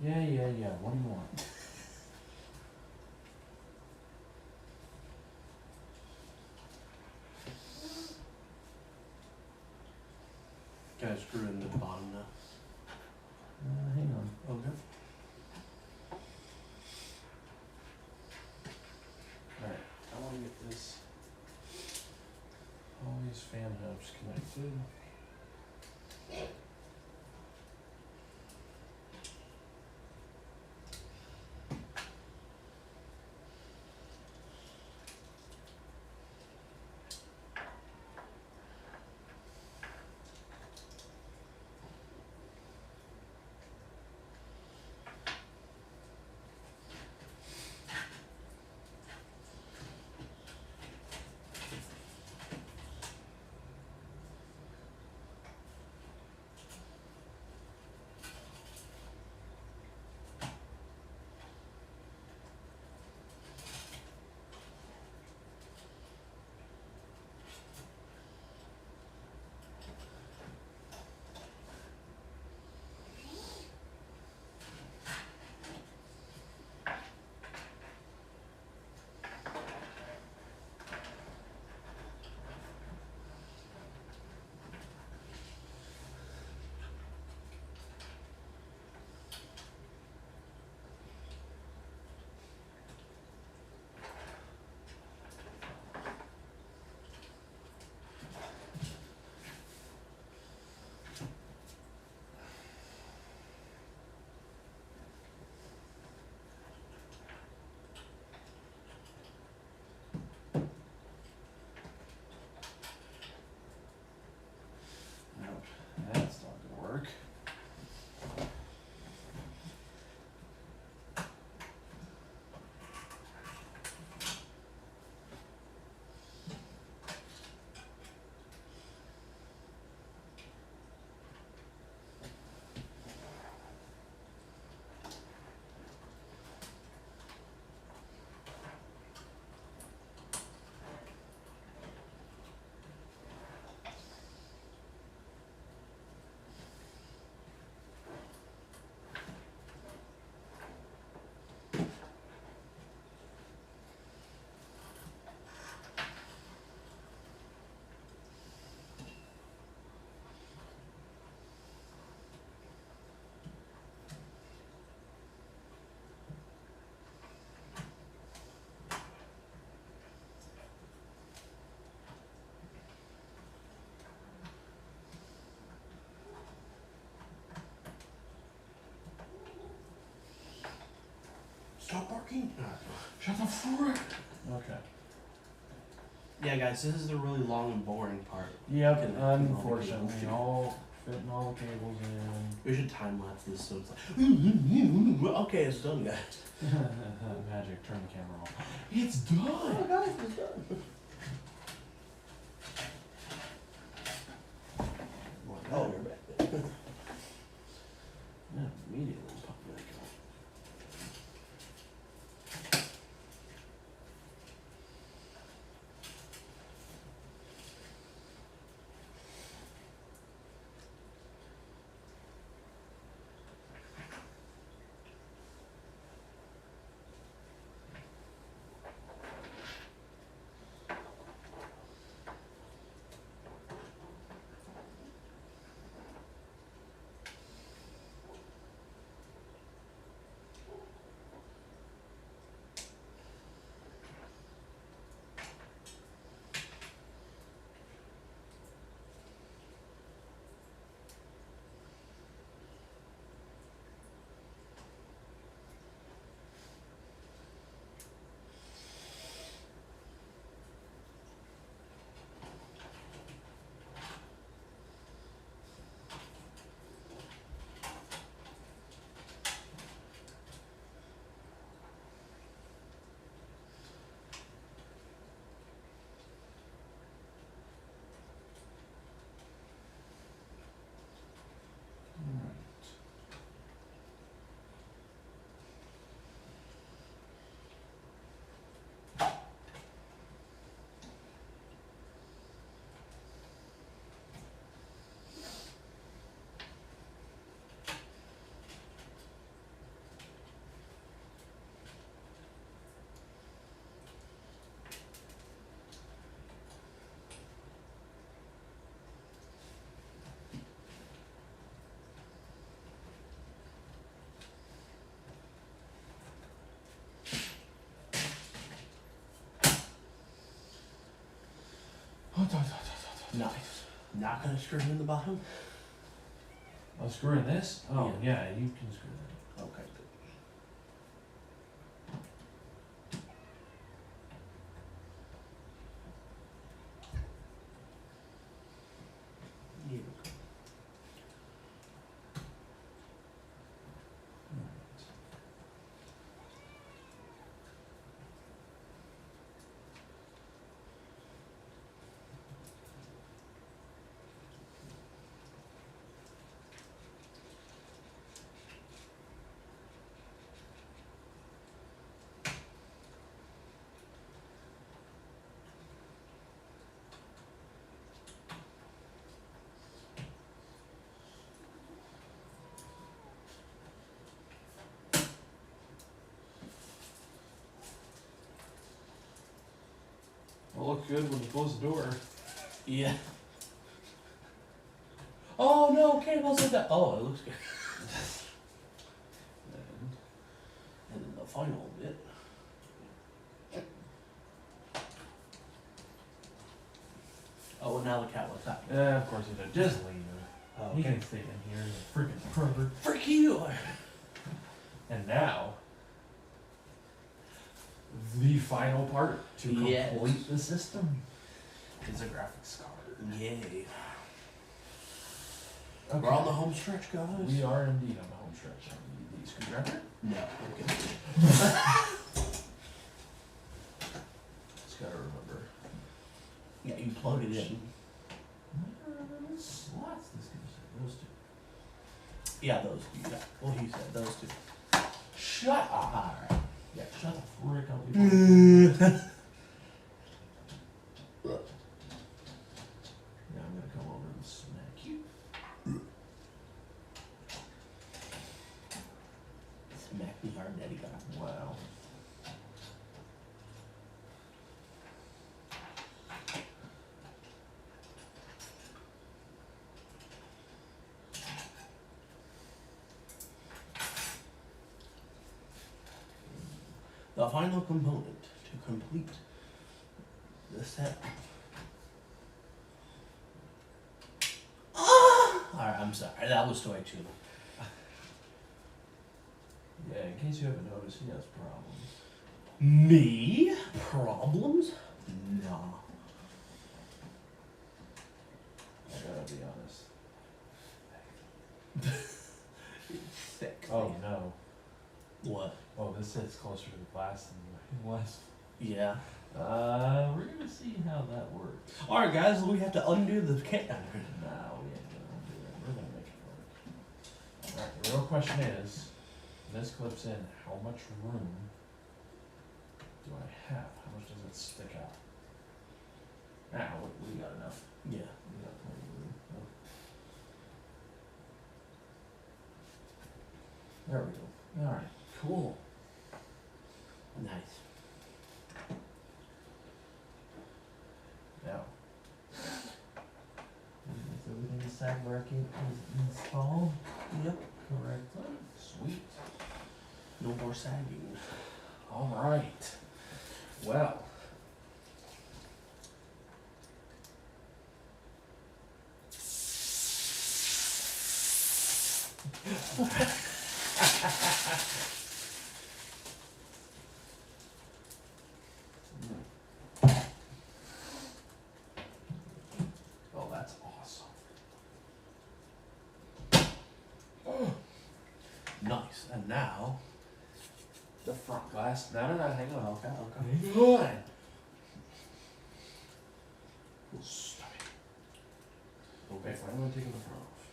Yeah. What do you want? Gotta screw in the bottom now. Hang on. Okay. Alright, I want to get this. All these fan hubs connected. That's not gonna work. Stop barking. Shut the frick. Okay. Yeah, guys, this is the really long and boring part. Yep, Can- can all the unfortunately, cables- all fitting all the cables in. We should time lapse this so it's like, okay, it's done, guys. Magic, turn the camera off. It's done. Oh, guys, it's done. Oh, you're back. Yeah, immediately pop back on. Nice. Not gonna screw in the bottom? Oh, screwing this? Oh, yeah, you can screw that. Okay, good. Here we go. It'll look good when you close the door. Yeah. Oh no, cables like that. Oh, it looks good. And then the final bit. Oh, and now the cat looks happy. Yeah, of course he did. Just leave it. Oh, He okay. can stay in here, you freaking pervert. Frick you! And now, the final part to Yes. complete the system is a graphics card. Yay. Okay. We're on the home stretch, guys. We are indeed on the home stretch. I need the screwdriver. No, okay. Just gotta remember. Yeah, you plug it in. Slots this gonna say. Those two. Yeah, those two. Yeah. Well, he said those two. Shut up. Alright. Yeah, shut the frick up. Yeah, I'm gonna come over and smack you. Smack me hard, daddy got. Wow. The final component to complete the set. Alright, I'm sorry. That was toy two. Yeah, in case you haven't noticed, he has problems. Me? Problems? Nah. I gotta be honest. Thick. Oh no. What? Oh, this sits closer to the glass than the last. Yeah. We're gonna see how that works. Alright, guys, we have to undo the cat. Now we ain't gonna do it. We're gonna make it work. Alright, the real question is, when this clips in, how much room do I have? How much does it stick out? Now, we got enough. Yeah. We got plenty of room. Oh. There we go. Alright, cool. Nice. Now, is everything the sag bracket is installed Yep. correctly? Sweet. No more sagging. Alright. Well. Oh, that's awesome. Nice. And now, The front glass. No, hang on. okay. Hang on. Stop it. Okay, fine. I'm gonna take the front off.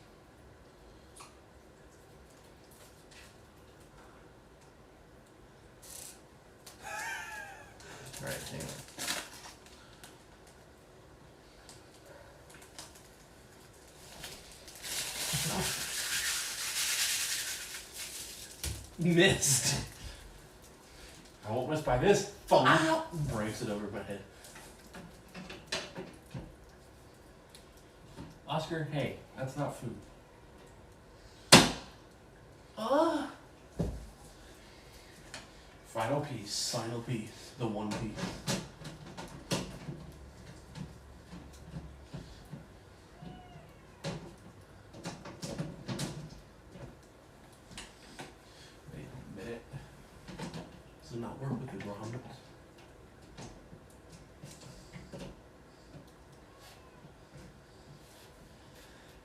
Alright, hang on. Missed. I won't miss by this phone. Ow! Breaks it over my head. Oscar, hey, that's not food. Final piece. Final piece. The one piece. not work with the grommets?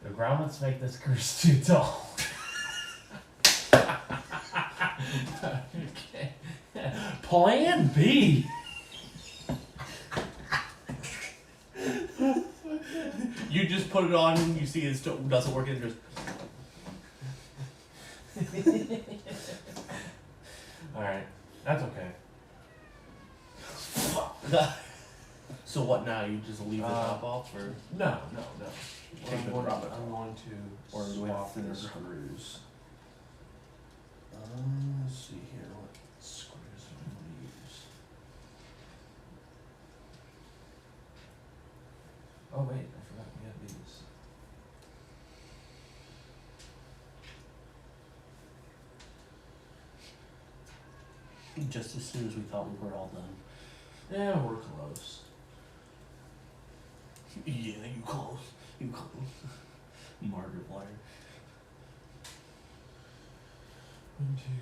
The grommets make this curse too tall. Okay. Plan B. You just put it on and you see it still doesn't work and just Alright, that's okay. So what now? You just leave the top off or No. Take the I'm grommet going to Or do we have swap to the finish? screws. Let's see here, what screws do we want to use? Oh wait, I forgot we have these. just as soon as we thought we were all done? Yeah, we're close. Yeah, you close. You close. Markiplier. 1, 2, 3,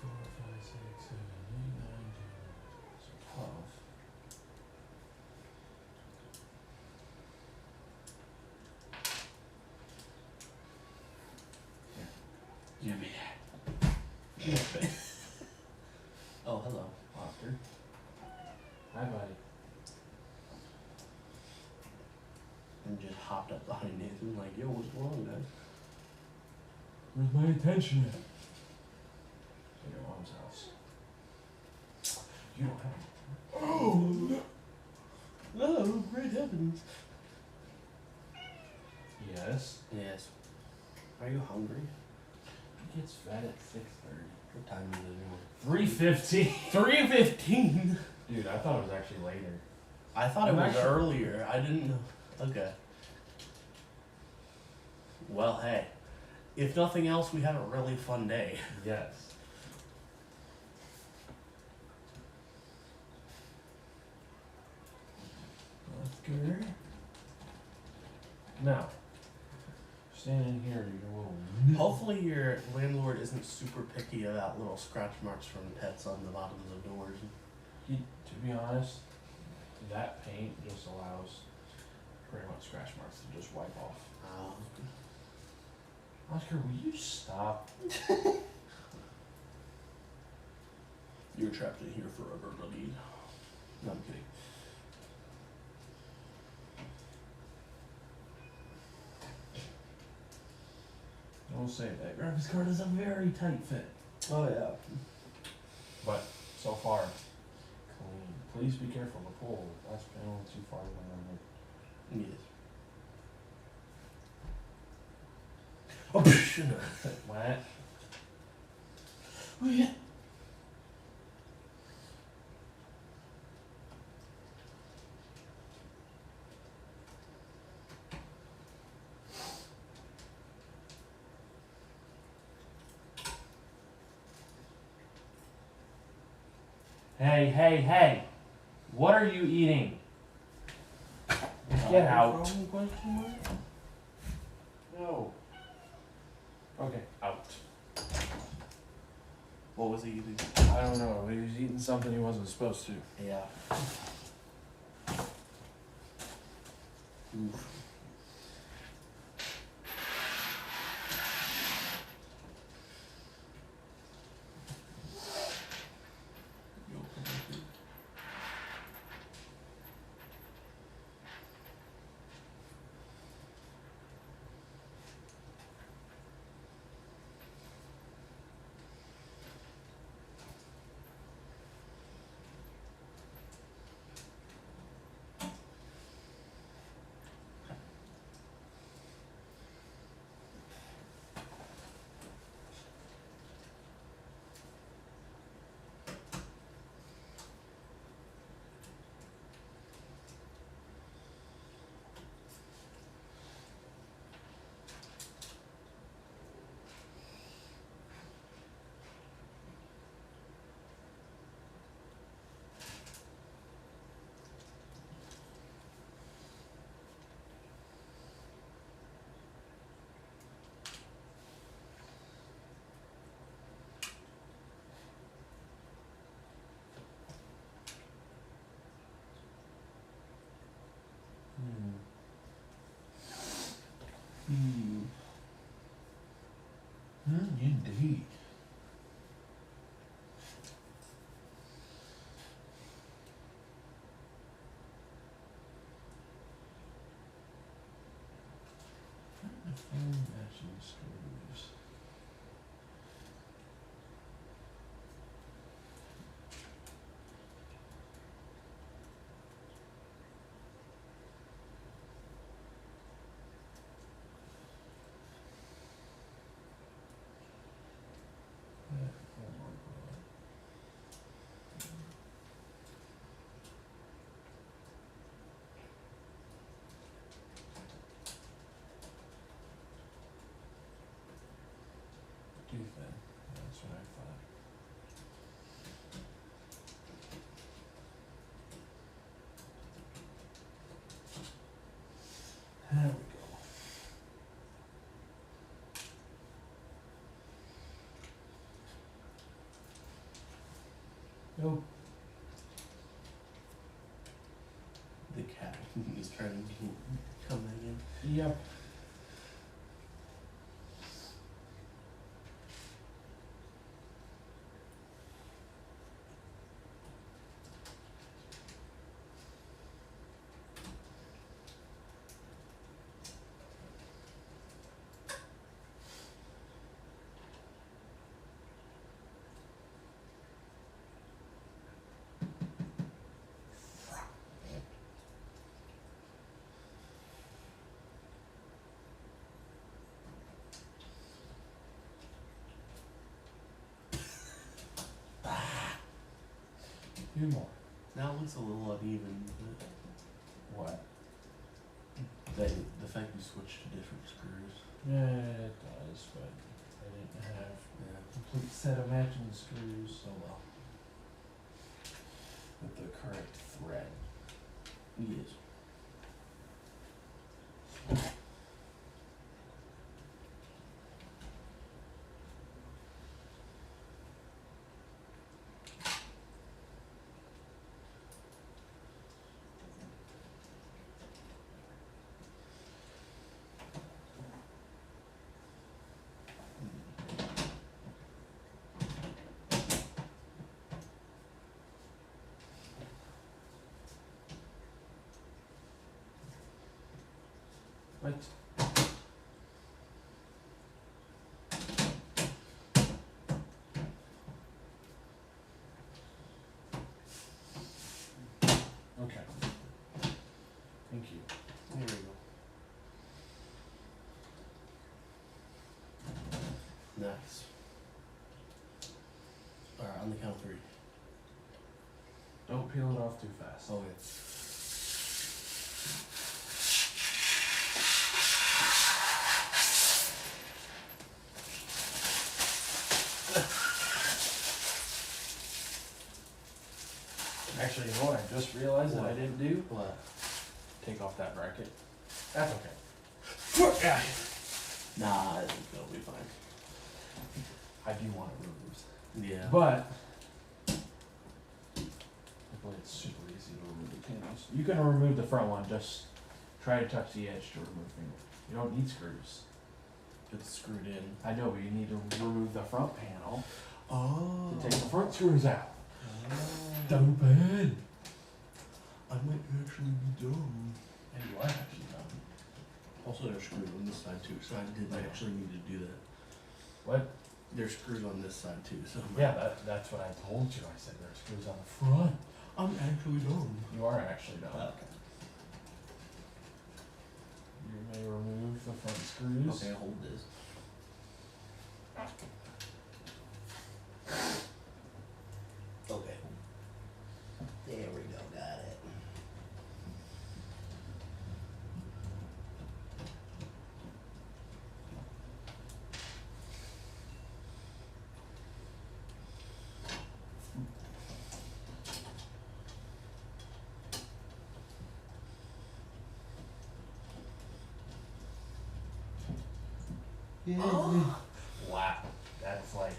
4, 5, 6, 7, 8, 9, 10, 12. Give me that. Oh, hello, Oscar. Hi, buddy. And just hopped up behind Nathan like, yo, what's going on, guys? Where's my attention at? At your mom's house. You don't have. Oh, great heavens. Yes. Yes. Are you hungry? He gets fed at 6:30. What time is it anyway? 3:15. 3:15. Dude, I thought it was actually later. I thought it I'm was actually- earlier. I didn't know. Okay. Well, hey. If nothing else, we had a really fun day. Yes. Oscar. Now, standing here, you will. Hopefully your landlord isn't super picky about little scratch marks from pets on the bottoms of doors. To be honest, that paint just allows pretty much scratch marks to just wipe off. Oscar, will you stop? You're trapped in here forever, buddy. No, I'm kidding. I will say that graphics card is a very tight fit, Oh, yeah. but so far, clean. Please be careful the pole. That's panel too far down. Yes. Oh, psh, no. What? Oh, yeah. Hey! What are you eating? Get out. No. Okay, out. What was he eating? I don't know. He was eating something he wasn't supposed to. Yeah. Oof. Indeed. Matching screws. Do that. That's what I thought. There we go. Nope. The cat is trying to come in. Yep. Two more. Now it looks a little uneven, but What? the fact you switched to different screws. Yeah, it does, but I didn't have Yeah. a complete set of matching screws, so well. With the correct thread. Yes. What? Okay. Thank you. There we go. Nice. Alright, on the count of 3. Don't peel it off too fast. Okay. Actually, you know what I just realized that I What? didn't do? What? Take off that bracket. That's okay. Yeah. Nah, I think it'll be fine. I do want it removed. Yeah. But hopefully it's super easy to remove the panels. You can remove the front one, just try to touch the edge to remove them. You don't need screws. It's screwed in. I know, but you need to remove the front panel Oh. to take the front screws out. Dumb. Stupid. I might actually be dumb. And you are actually done. Also, there's screws on this side too, so I didn't actually need to do that. What? There's screws on this side too, so. Yeah, that's what I told you. I said there are screws on the front. I'm actually dumb. You are actually done. Okay. You may remove the front screws. Okay, hold this. Okay. There we go, got it. Oh. Wow. That's like.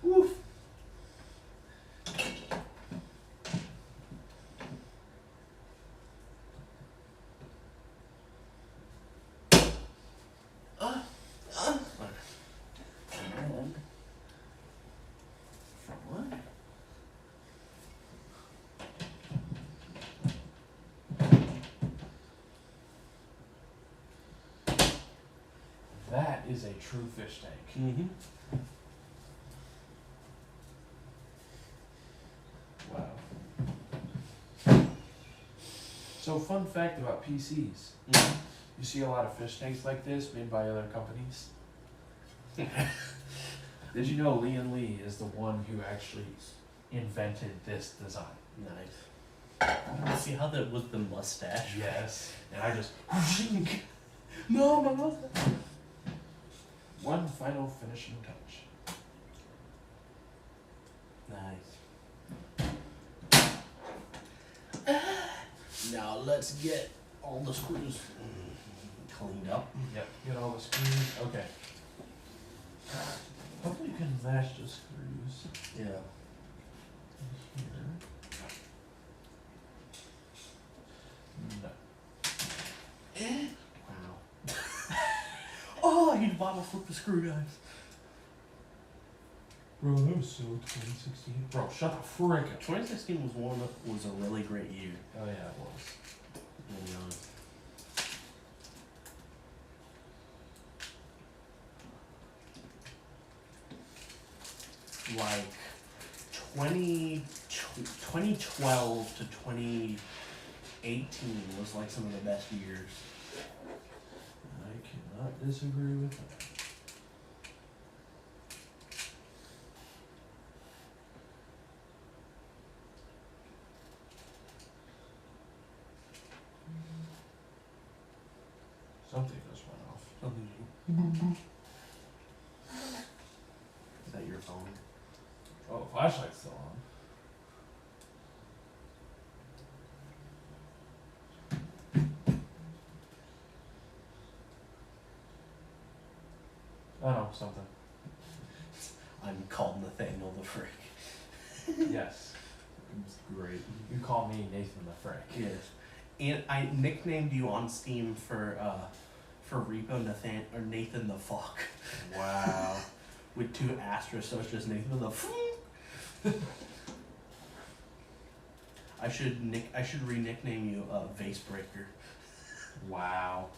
Woof. that is a true fish tank. Mm-hmm. Wow. So fun fact about PCs. You see a lot of fish tanks like this made by other companies. Did you know Lee is the one who actually invented this design? Nice. See how that was the mustache? Yes. And I just No, my mustache. one final finishing touch. Nice. Now let's get all the screws cleaned up. Yep. Get all the screws. Okay. Hopefully you can match the screws Yeah. here. No. Wow. Oh, you bottle flip the screw, guys. Bro, that was so 2016. Bro, shut the frick up. 2016 was a really great year. Oh yeah, it was. Really honest. Like 2012 to 2018 was like some of the best years. I cannot disagree with that. Something just went off. Something Is that your phone? Oh, the flashlight's still on. Oh no, something. I'm called Nathaniel the Frick. Yes. It was great. You call me Nathan the Frick. Yes. And I nicknamed you on Steam for Repo Nathan the Fuck. Wow. With 2 asterisks, so it's just Nathan the Fuck. I should re-nickname you Vase Breaker. Wow.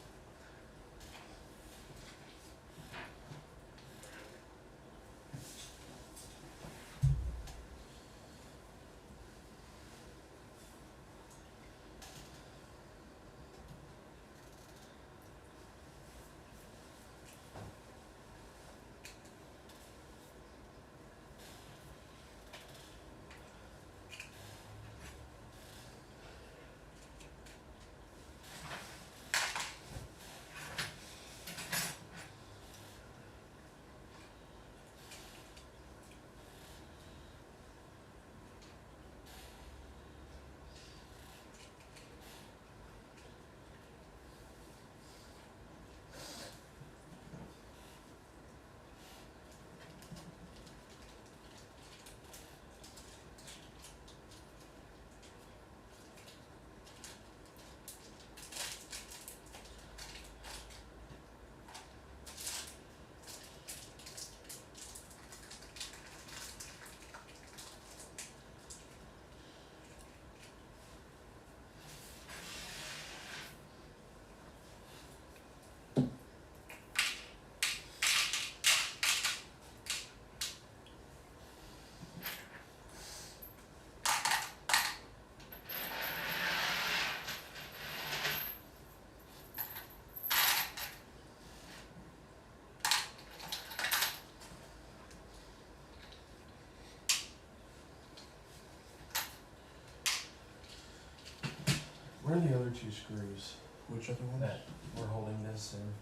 Where are the other 2 screws Which other one? that we're holding this in?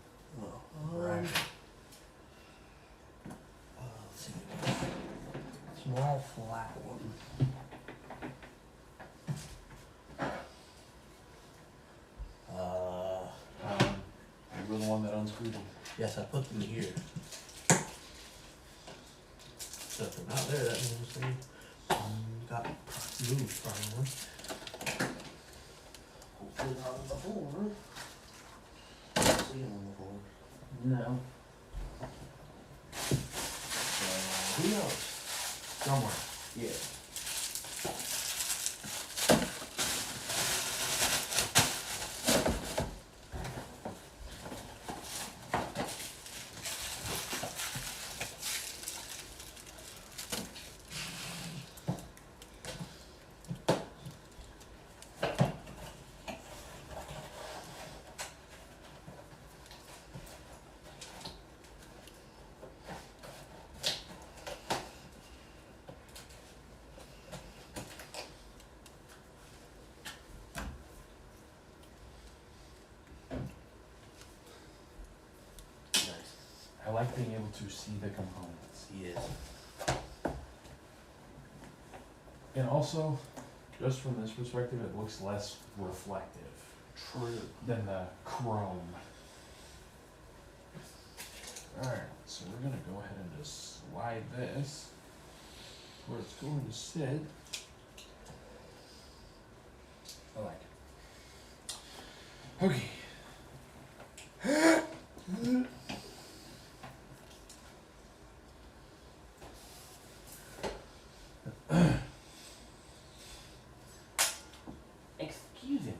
Let's see. Small flat one. You were the one that unscrewed them. Yes, I put them here. So if they're not there, that means they got moved probably. Hopefully not on the floor. See them on the floor. No. Who knows? Somewhere. Yeah. I like being able to see the components. Yes. And also, just from this perspective, it looks less reflective True. than the chrome. Alright, so we're gonna go ahead and just slide this where it's going to sit. I like it. Okay. Excuse me.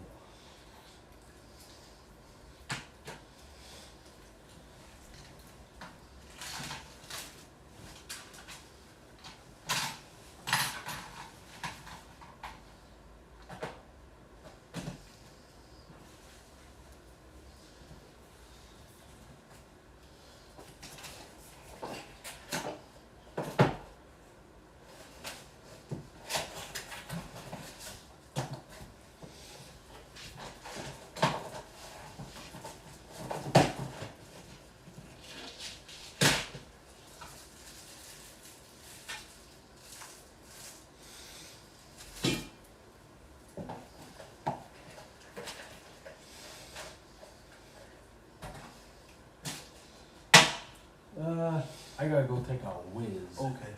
I gotta go take a whiz. Okay.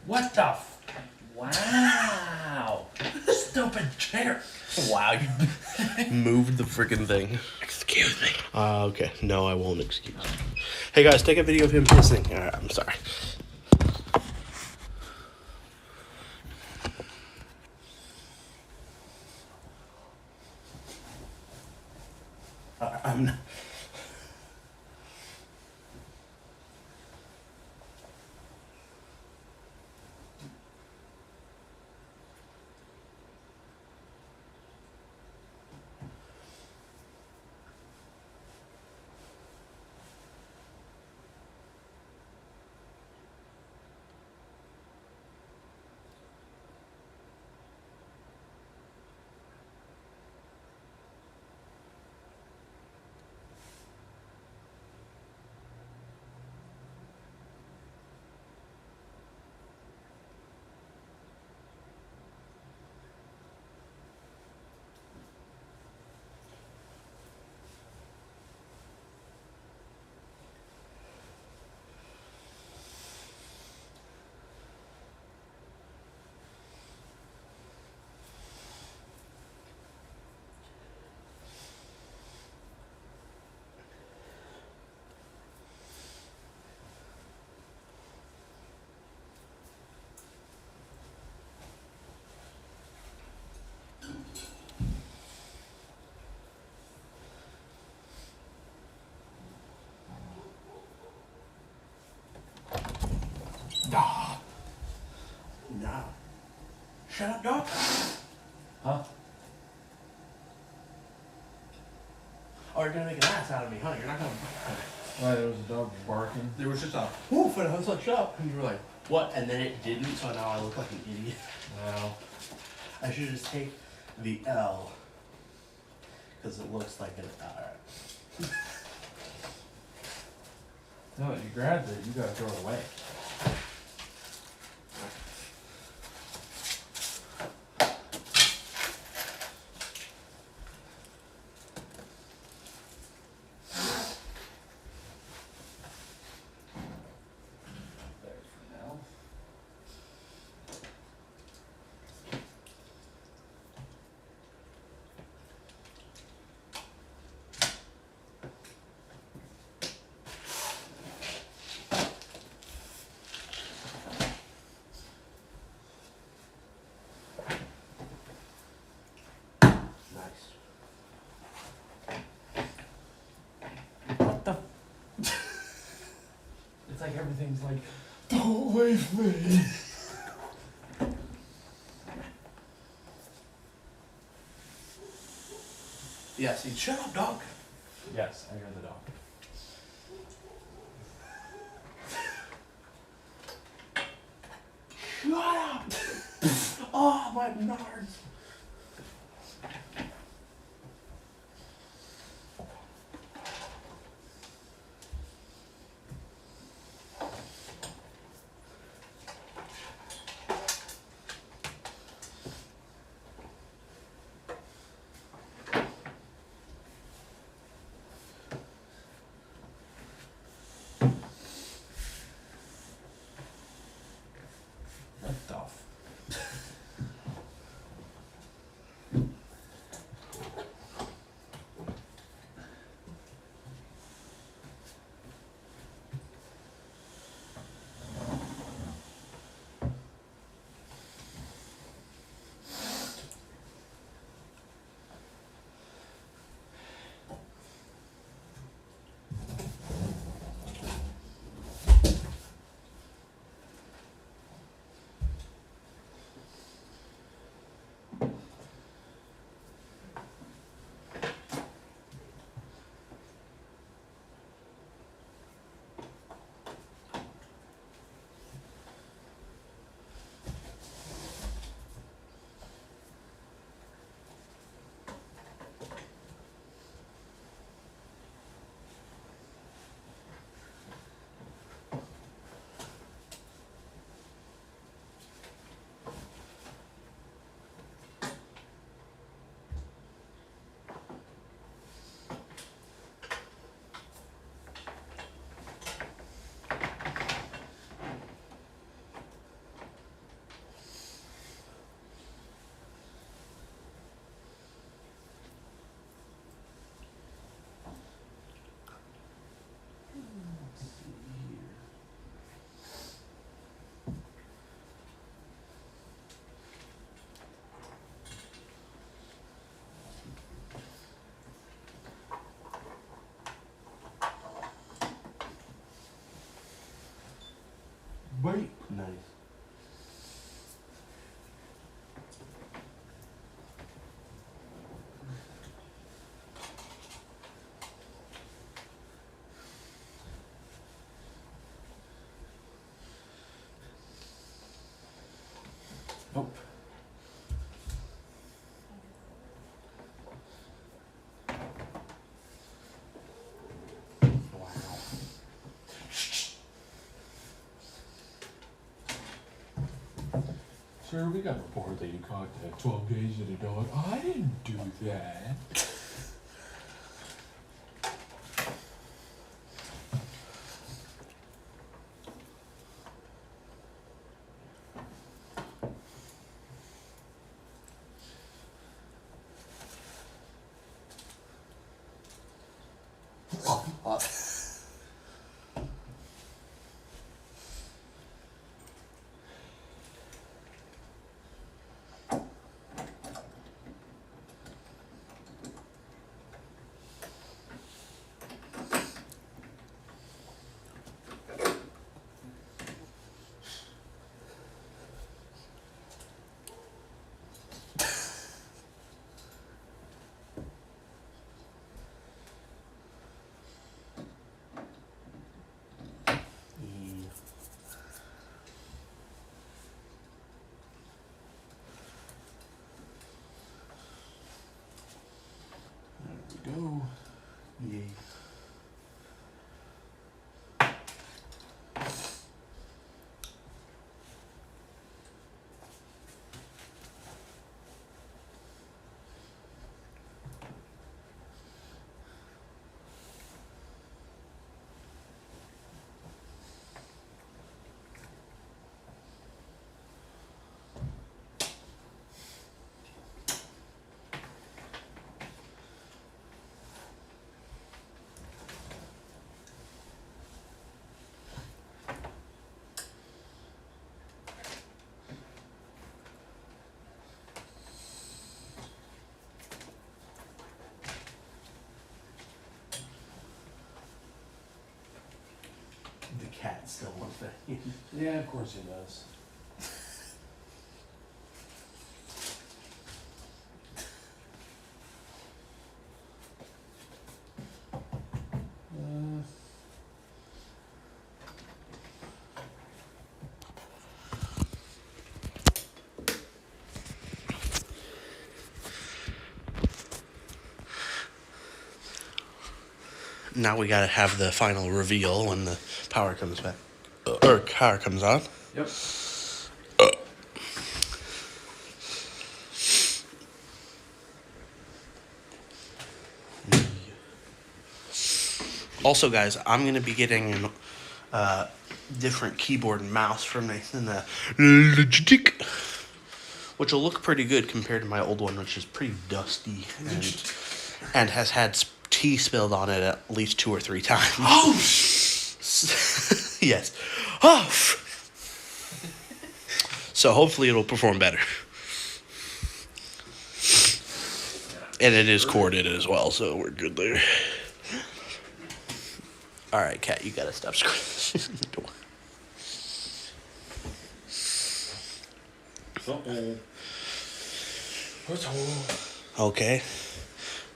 What the f- Wow. Stupid chair. Wow, you moved the freaking thing. Excuse me. Okay. No, I won't excuse me. Hey guys, take a video of him pissing. Alright, I'm sorry. I'm not. No. Shut up, dog. Huh? Oh, you're gonna make an ass out of me, huh? You're not gonna. Why, there was a dog barking? There was just a woof, and I was like, shut up. And you were like, what? And then it didn't, so now I look like an idiot. Wow. I should just take the L. Because it looks like an L. Now that you grabbed it, you gotta throw it away. There for now. Nice. What the? It's like everything's like, don't leave me. Yeah, see, shut up, dog. Yes, I hear the dog. Shut up! Oh, my nards. Sir, we got a report that you caught 12 days of the dog. I didn't do that. There we go. Yay. The cat still wants that. Yeah, of course he does. Now we gotta have the final reveal when the power comes back. Or power comes on. Yep. Also, guys, I'm gonna be getting a different keyboard and mouse from Nathan, Logitech, which will look pretty good compared to my old one, which is pretty dusty and has had tea spilled on it at least 2 or 3 times. Oh! Yes. Oh. So hopefully it'll perform better. And it is corded as well, so we're good there. All right, Kat, you gotta stop scratching the door. Okay.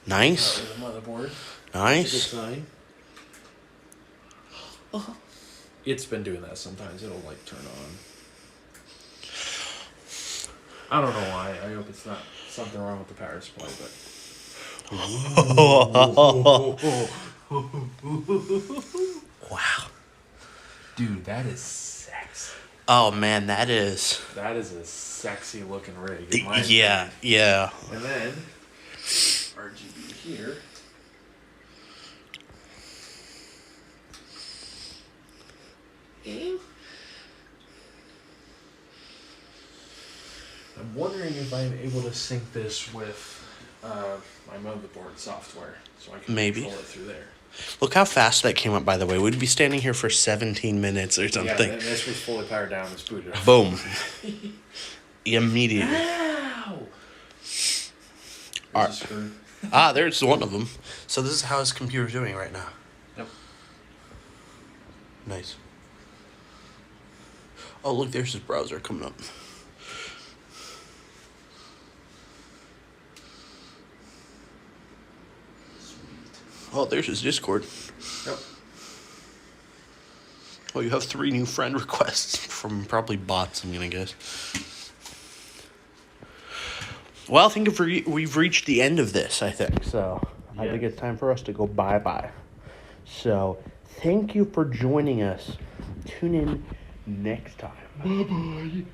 Nice. The motherboard. Nice. That's a good sign. It's been doing that sometimes. It'll like turn on. I don't know why. I hope it's not something wrong with the power supply, but. Wow. Dude, that is sexy. Oh man, that is. That is a sexy looking rig. in my Yeah, yeah. opinion. And then RGB here. I'm wondering if I'm able to sync this with my motherboard software, so I can Maybe. control it through there. Look how fast that came up, by the way. We'd be standing here for 17 minutes or something. Yeah, and this was fully powered down. It's booted up. Boom. Immediately. Ow! All There's a screw. Ah, there's one of them. So this is how his computer's doing right now. Yep. Nice. Oh, look, there's his browser coming up. Oh, there's his Discord. Yep. Oh, you have 3 new friend requests from probably bots, I'm gonna guess. Well, I think we've reached the end of this, I think. So I think it's time for us to go bye-bye. So thank you for joining us. Tune in next time. Bye-bye.